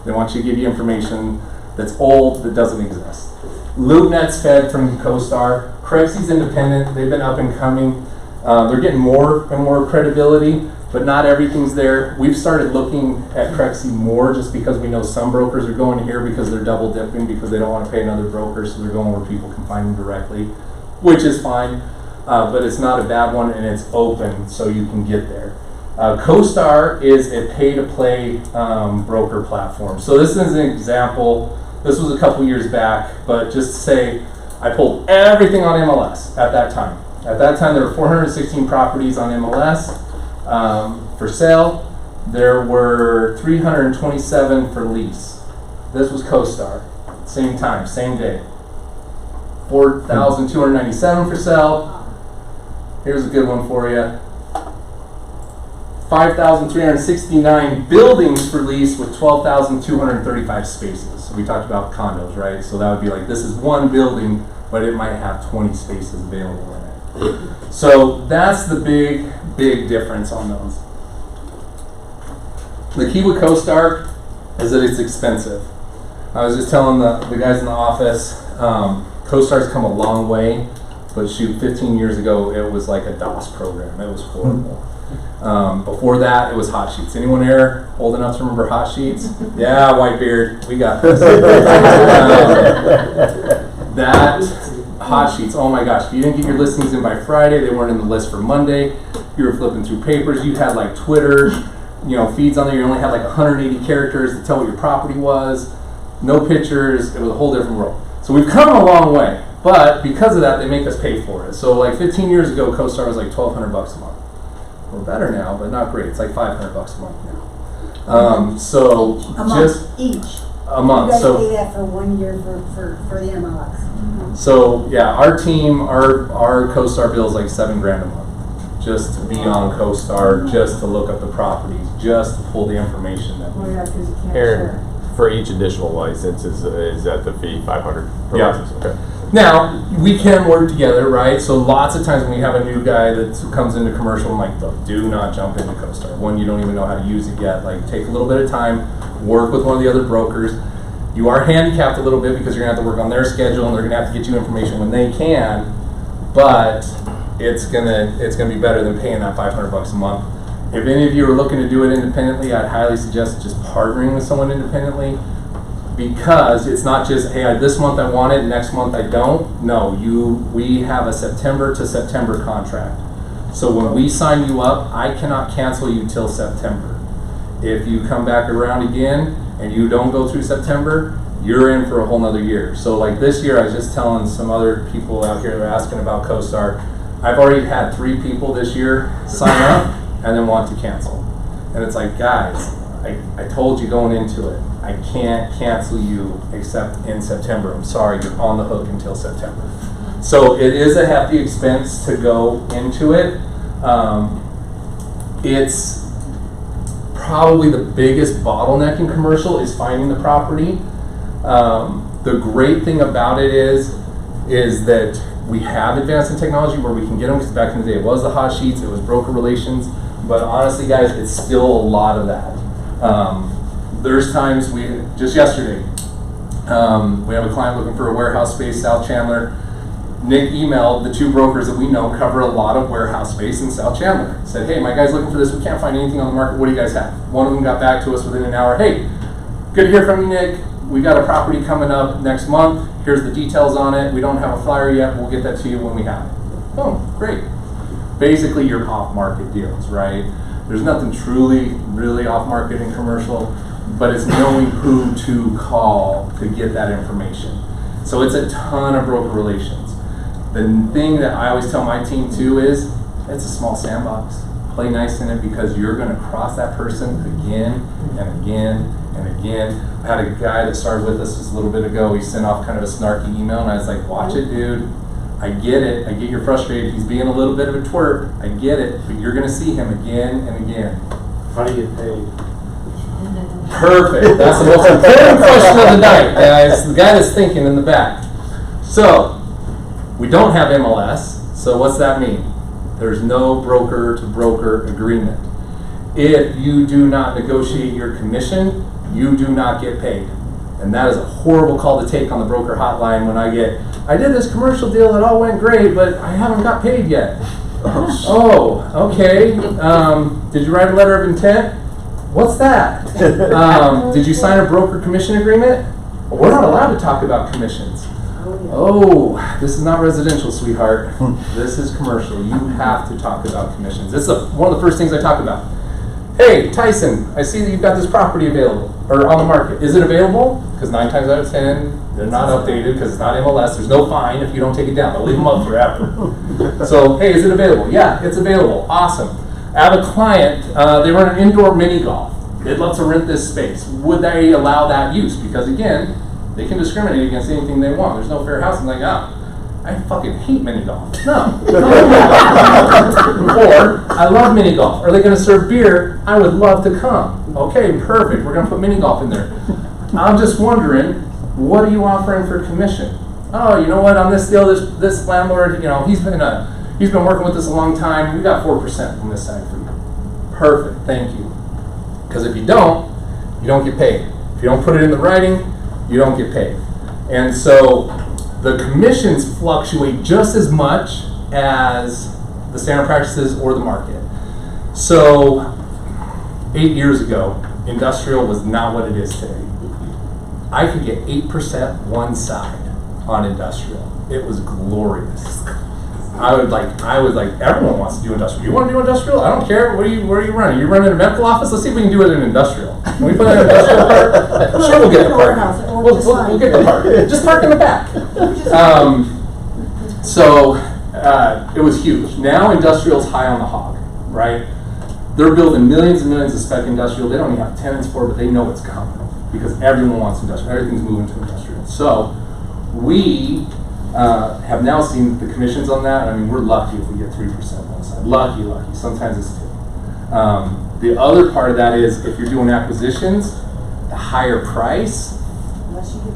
They want you to give you information that's old, that doesn't exist. LoopNet's fed from CoStar. Crexi's independent. They've been up and coming. They're getting more and more credibility, but not everything's there. We've started looking at Crexi more just because we know some brokers are going here because they're double dipping because they don't want to pay another broker, so they're going where people can find them directly, which is fine, but it's not a bad one, and it's open so you can get there. CoStar is a pay-to-play broker platform. So this is an example. This was a couple years back, but just to say, I pulled everything on MLS at that time. At that time, there were 416 properties on MLS for sale. There were 327 for lease. This was CoStar. Same time, same day. 4,297 for sale. Here's a good one for you. 5,369 buildings for lease with 12,235 spaces. So we talked about condos, right? So that would be like, this is one building, but it might have 20 spaces available in it. So that's the big difference on those. The key with CoStar is that it's expensive. I was just telling the guys in the office, CoStar's come a long way, but shoot, 15 years ago, it was like a DOS program. It was horrible. Before that, it was Hot Sheets. Anyone here old enough to remember Hot Sheets? Yeah, Whitebeard, we got this. That Hot Sheets, oh my gosh, if you didn't get your listings in by Friday, they weren't in the list for Monday. You were flipping through papers. You had like Twitter, feeds on there. You only had like 180 characters to tell what your property was. No pictures. It was a whole different world. So we've come a long way, but because of that, they make us pay for it. So like 15 years ago, CoStar was like $1,200 a month. We're better now, but not great. It's like $500 a month now. So A just month each. a month. You guys So pay that for 1 year for the MLS. so yeah, our team, our CoStar bill is like $7,000 a month, just to be on CoStar, just to look up the properties, just to pull the information that we. Well, yeah, 'cause you can't Aaron, share. for each additional license, is that the fee, 500 per Yeah. license? Okay. Now, we can work together, right? So lots of times when we have a new guy that comes into commercial, I'm like, look, do not jump into CoStar. One, you don't even know how to use it yet. Like, take a little bit of time, work with one of the other brokers. You are handicapped a little bit because you're gonna have to work on their schedule and they're gonna have to get you information when they can, but it's gonna be better than paying that $500 a month. If any of you are looking to do it independently, I'd highly suggest just partnering with someone independently, because it's not just, hey, this month I want it, next month I don't. No, we have a September to September contract. So when we sign you up, I cannot cancel you till September. If you come back around again and you don't go through September, you're in for a whole nother year. So like this year, I was just telling some other people out here that are asking about CoStar, I've already had 3 people this year sign up and then want to cancel. And it's like, guys, I told you going into it, I can't cancel you except in September. I'm sorry, you're on the hook until September. So it is a hefty expense to go into it. It's probably the biggest bottleneck in commercial is finding the property. The great thing about it is that we have advanced in technology where we can get them, because back in the day it was the Hot Sheets, it was broker relations, but honestly guys, it's still a lot of that. There's times just yesterday, we have a client looking for a warehouse space, South Chandler. Nick emailed the 2 brokers that we know cover a lot of warehouse space in South Chandler. Said, hey, my guy's looking for this, we can't find anything on the market, what do you guys have? One of them got back to us within an hour, hey, good to hear from you, Nick. We got a property coming up next month, here's the details on it, we don't have a flyer yet, we'll get that to you when we have it. Boom, great. Basically your off-market deals, right? There's nothing truly, really off-market in commercial, but it's knowing who to call to get that information. So it's a ton of broker relations. The thing that I always tell my team too is, it's a small sandbox. Play nice in it, because you're gonna cross that person again and again and again. I had a guy that started with us just a little bit ago, he sent off kind of a snarky email and I was like, watch it, dude. I get it, I get you're frustrated, he's being a little bit of a twerp, I get it, but you're gonna see him again and again. How do you get paid? Perfect. That's the most important question of the night, guys. The guy that's thinking in the back. So, we don't have MLS, so what's that mean? There's no broker-to-broker agreement. If you do not negotiate your commission, you do not get paid. And that is a horrible call to take on the broker hotline when I did this commercial deal, it all went great, but I haven't got paid yet. Oh, okay. Did you write a letter of intent? What's that? Did you sign a broker commission agreement? We're not allowed to talk about commissions. Oh, this is not residential, sweetheart. This is commercial. You have to talk about commissions. This is one of the first things I talk about. Hey, Tyson, I see that you've got this property available, or on the market. Is it available? Because 9 times out of 10, they're not updated because it's not MLS. There's no fine if you don't take it down. They'll leave them up forever. So, hey, is it available? Yeah, it's available. Awesome. I have a client, they run an indoor mini golf. They'd love to rent this space. Would they allow that use? Because again, they can discriminate against anything they want. There's no fair housing. Like, I fucking hate mini golf. No. Or, I love mini golf. Are they going to serve beer? I would love to come. Okay, perfect. We're going to put mini golf in there. I'm just wondering, what are you offering for commission? Oh, you know what? On this deal, this landlord, you know, he's been working with us a long time. We got 4% on this side for you. Perfect. Thank you. Because if you don't get paid. If you don't put it in the writing, you don't get paid. And so the commissions fluctuate just as much as the standard practices or the market. So 8 years ago, industrial was not what it is today. I could get 8% one side on industrial. It was glorious. I was like, everyone wants to do industrial. You want to do industrial? I don't care. Where are you running? You running a medical office? Let's see if we can do it in industrial. Can we put in an industrial park? Sure, we'll get the park. We'll get the park. Just park in the back. So it was huge. Now industrial's high on the hog, right? They're building millions and millions of spec industrial. They don't even have tenants for it, but they know it's coming because everyone wants industrial. Everything's moving to industrial. So we have now seen the commissions on that. I mean, we're lucky if we get 3% on one side. Lucky. Sometimes it's 2. The other part of that is if you're doing acquisitions, the higher price,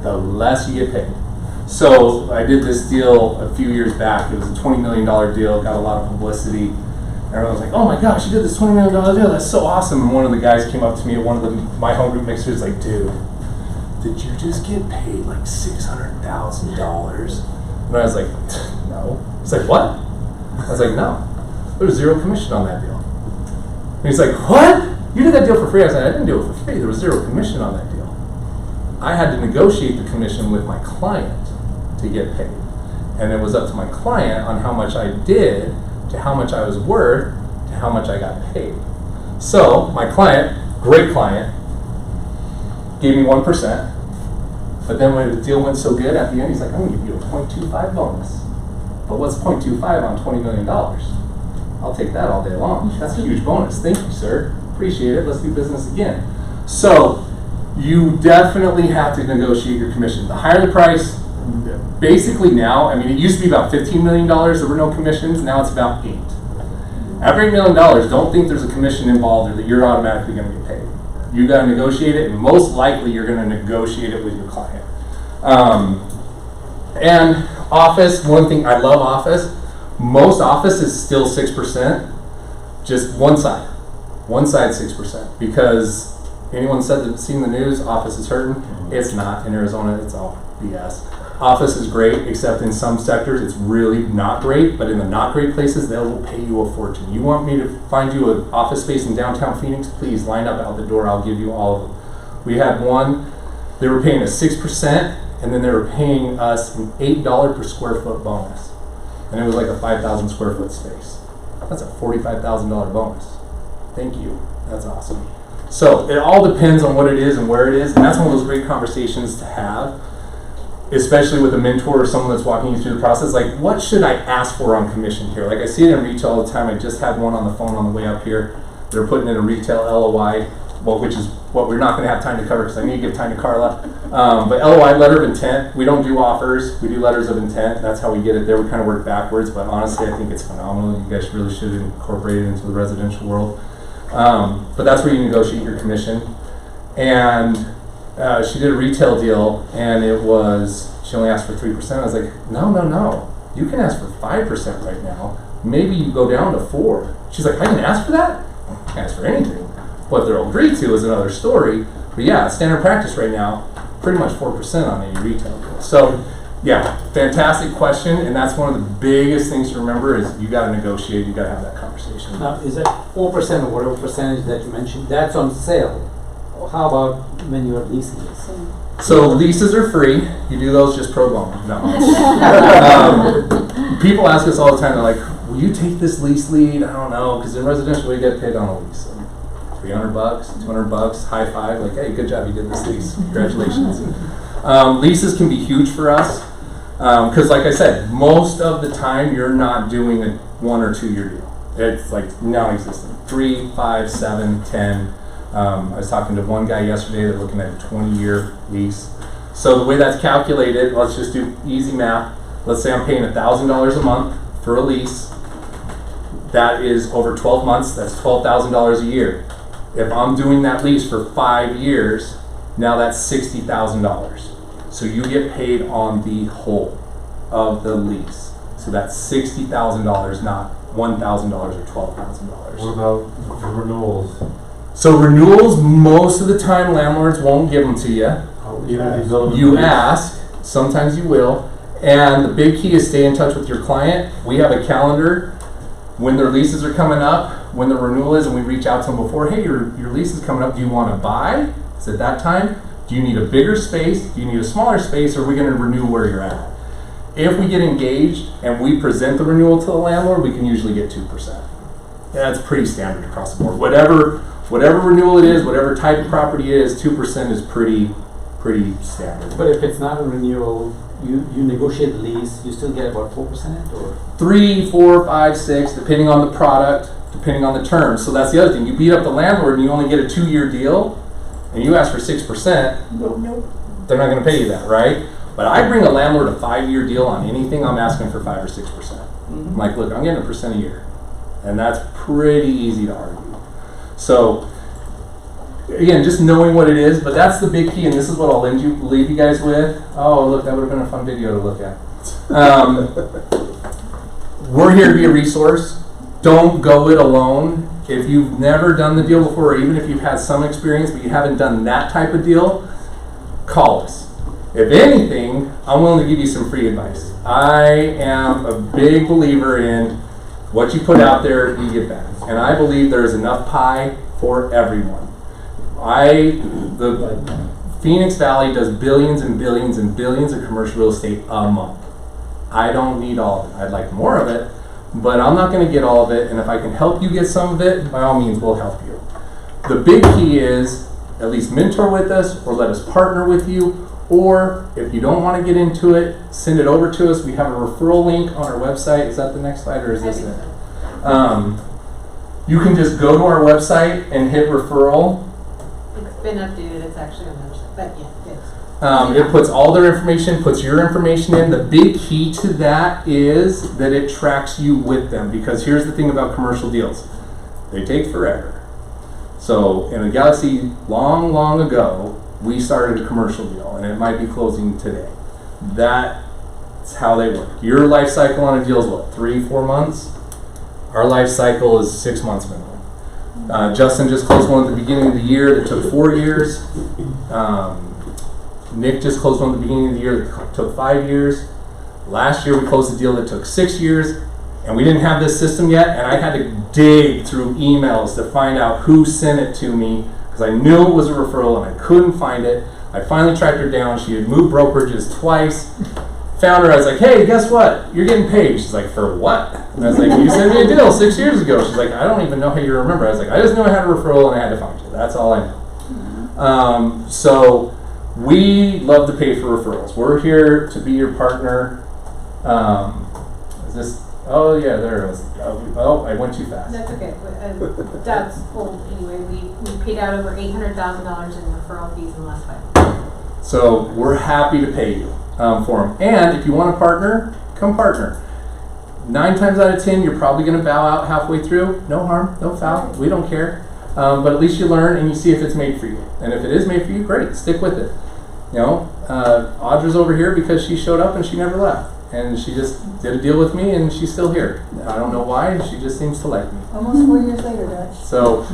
the less you get paid. So I did this deal a few years back. It was a $20 million deal, got a lot of publicity. Everyone was like, oh my gosh, you did this $20 million deal. That's so awesome. And one of the guys came up to me at one of my home group mixers like, dude, did you just get paid like $600,000? And I was like, no. He's like, what? I was like, no. There was 0 commission on that deal. And he's like, what? You did that deal for free? I said, I didn't do it for free. There was 0 commission on that deal. I had to negotiate the commission with my client to get paid. And it was up to my client on how much I did, to how much I was worth, to how much I got paid. So my client, great client, gave me 1%. But then when the deal went so good at the end, he's like, I'm going to give you a 0.25 bonus. But what's 0.25 on $20 million? I'll take that all day long. That's a huge bonus. Thank you, sir. Appreciate it. Let's do business again. So you definitely have to negotiate your commission. The higher the price, basically now, I mean, it used to be about $15 million. There were no commissions. Now it's about 8. Every $1 million, don't think there's a commission involved or that you're automatically going to get paid. You got to negotiate it, and most likely you're going to negotiate it with your client. And office, one thing, I love office. Most office is still 6%, just one side. One side 6%, because anyone said that seen the news, office is hurting. It's not. In Arizona, it's all BS. Office is great, except in some sectors it's really not great, but in the not great places, they will pay you a fortune. You want me to find you an office space in downtown Phoenix? Please line up out the door, I'll give you all of them. We had one, they were paying us 6%, and then they were paying us an $8 per square foot bonus. And it was like a 5,000 square foot space. That's a $45,000 bonus. Thank you, that's awesome. So it all depends on what it is and where it is, and that's one of those great conversations to have, especially with a mentor or someone that's walking you through the process. Like, what should I ask for on commission here? Like, I see it in retail all the time. I just had one on the phone on the way up here. They're putting in a retail LOI, well, which is what we're not going to have time to cover because I need to give time to Carla. But LOI, letter of intent. We don't do offers. We do letters of intent. That's how we get it there. We kind of work backwards, but honestly, I think it's phenomenal. You guys really should incorporate it into the residential world. But that's where you negotiate your commission. And she did a retail deal, and she only asked for 3%. I was like, no. You can ask for 5% right now. Maybe you go down to 4%. She's like, I can ask for that? I can't ask for anything. What they'll agree to is another story. But yeah, standard practice right now, pretty much 4% on any retail deal. So yeah, fantastic question, and that's one of the biggest things to remember is you got to negotiate, you got to have that conversation. Now, is that 4% or whatever percentage that you mentioned, that's on sale? How about when you're leasing it? So leases are free. You do those just pro bono. No. People ask us all the time, they're like, will you take this lease lead? I don't know, because in residential we get paid on a lease. $300, $200, high five, like, hey, good job, you did this lease. Congratulations. Leases can be huge for us, because like I said, most of the time you're not doing a 1 or 2 year deal. It's like non-existent. 3, 5, 7, 10. I was talking to one guy yesterday, they're looking at a 20-year lease. So the way that's calculated, let's just do easy math. let's say I'm paying $1,000 a month for a lease. That is over 12 months, that's $12,000 a year. If I'm doing that lease for 5 years, now that's $60,000. So you get paid on the whole of the lease. So that's $60,000, not $1,000 or $12,000. What about the renewals? So renewals, most of the time landlords won't give them to you. Even if you build a You lease? ask, sometimes you will. And the big key is stay in touch with your client. We have a calendar when their leases are coming up, when the renewal is, and we reach out to them before, hey, your lease is coming up. Do you want to buy? Is it that time? Do you need a bigger space? Do you need a smaller space? Or are we going to renew where you're at? If we get engaged and we present the renewal to the landlord, we can usually get 2%. That's pretty standard across the board. Whatever renewal it is, whatever type of property it is, 2% is pretty standard. But if it's not a renewal, you negotiate the lease, you still get about 4% or? 3, 4, 5, 6, depending on the product, depending on the terms. So that's the other thing. You beat up the landlord and you only get a 2-year deal, and you ask for 6%. Nope. They're not going to pay you that, right? But I bring a landlord a 5-year deal on anything, I'm asking for 5 or 6%. I'm like, look, I'm getting 1% a year, and that's pretty easy to argue. So again, just knowing what it is, but that's the big key, and this is what I'll leave you guys with. Oh, look, that would have been a fun video to look at. We're here to be a resource. Don't go it alone. If you've never done the deal before, or even if you've had some experience but you haven't done that type of deal, call us. If anything, I'm willing to give you some free advice. I am a big believer in what you put out there, you get back. And I believe there's enough pie for everyone. The Phoenix Valley does billions and billions and billions of commercial real estate a month. I don't need all of it. I'd like more of it, but I'm not going to get all of it. And if I can help you get some of it, by all means, we'll help you. The big key is at least mentor with us or let us partner with you. Or if you don't want to get into it, send it over to us. We have a referral link on our website. Is that the next slide or is this it? You can just go to our website and hit referral. It's been updated, it's actually on the website, but yeah, good. It puts all their information, puts your information in. The big key to that is that it tracks you with them, because here's the thing about commercial deals. They take forever. So in a galaxy long, long ago, we started a commercial deal, and it might be closing today. That's how they work. Your life cycle on a deal is what, 3-4 months? Our life cycle is 6 months minimum. Justin just closed one at the beginning of the year that took 4 years. Nick just closed one at the beginning of the year that took 5 years. Last year we closed a deal that took 6 years, and we didn't have this system yet, and I had to dig through emails to find out who sent it to me, because I knew it was a referral and I couldn't find it. I finally tracked her down. She had moved brokerages twice. Found her, I was like, hey, guess what? You're getting paid. She's like, for what? And I was like, you sent me a deal 6 years ago. She's like, I don't even know how you remember. I was like, I just knew I had a referral and I had to find you. That's all I know. So we love to pay for referrals. We're here to be your partner. Is this, oh yeah, there it is. Oh, I went too fast. That's okay. Doug's pulled anyway. We paid out over $800,000 in referral fees in the last 5 years. So we're happy to pay you for them. And if you want to partner, come partner. 9 times out of 10, you're probably going to bow out halfway through. No harm, no foul. We don't care. But at least you learn and you see if it's made for you. And if it is made for you, great. Stick with it. You know, Audra's over here because she showed up and she never left. And she just did a deal with me and she's still here. I don't know why. She just seems to like me. Almost 4 years later, Dutch. So,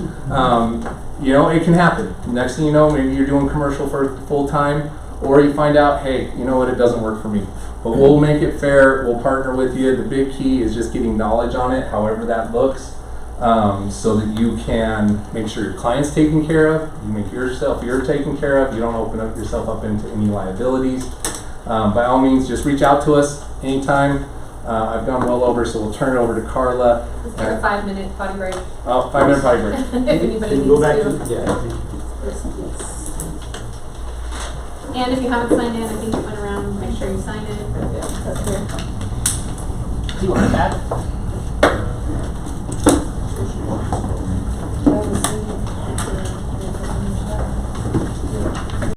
you know, it can happen. Next thing you know, maybe you're doing commercial for full time, or you find out, hey, you know what, it doesn't work for me. But we'll make it fair. We'll partner with you. The big key is just getting knowledge on it, however that looks, so that you can make sure your client's taken care of, you make yourself you're taken care of, you don't open up yourself up into any liabilities. By all means, just reach out to us anytime. I've gone well over, so we'll turn it over to Carla. Let's take a 5-minute potty break. Oh, 5-minute potty break. If anybody needs Go back to. to, yeah. And if you haven't signed in, I think it went around, make sure you sign it. That's good. Do you want that?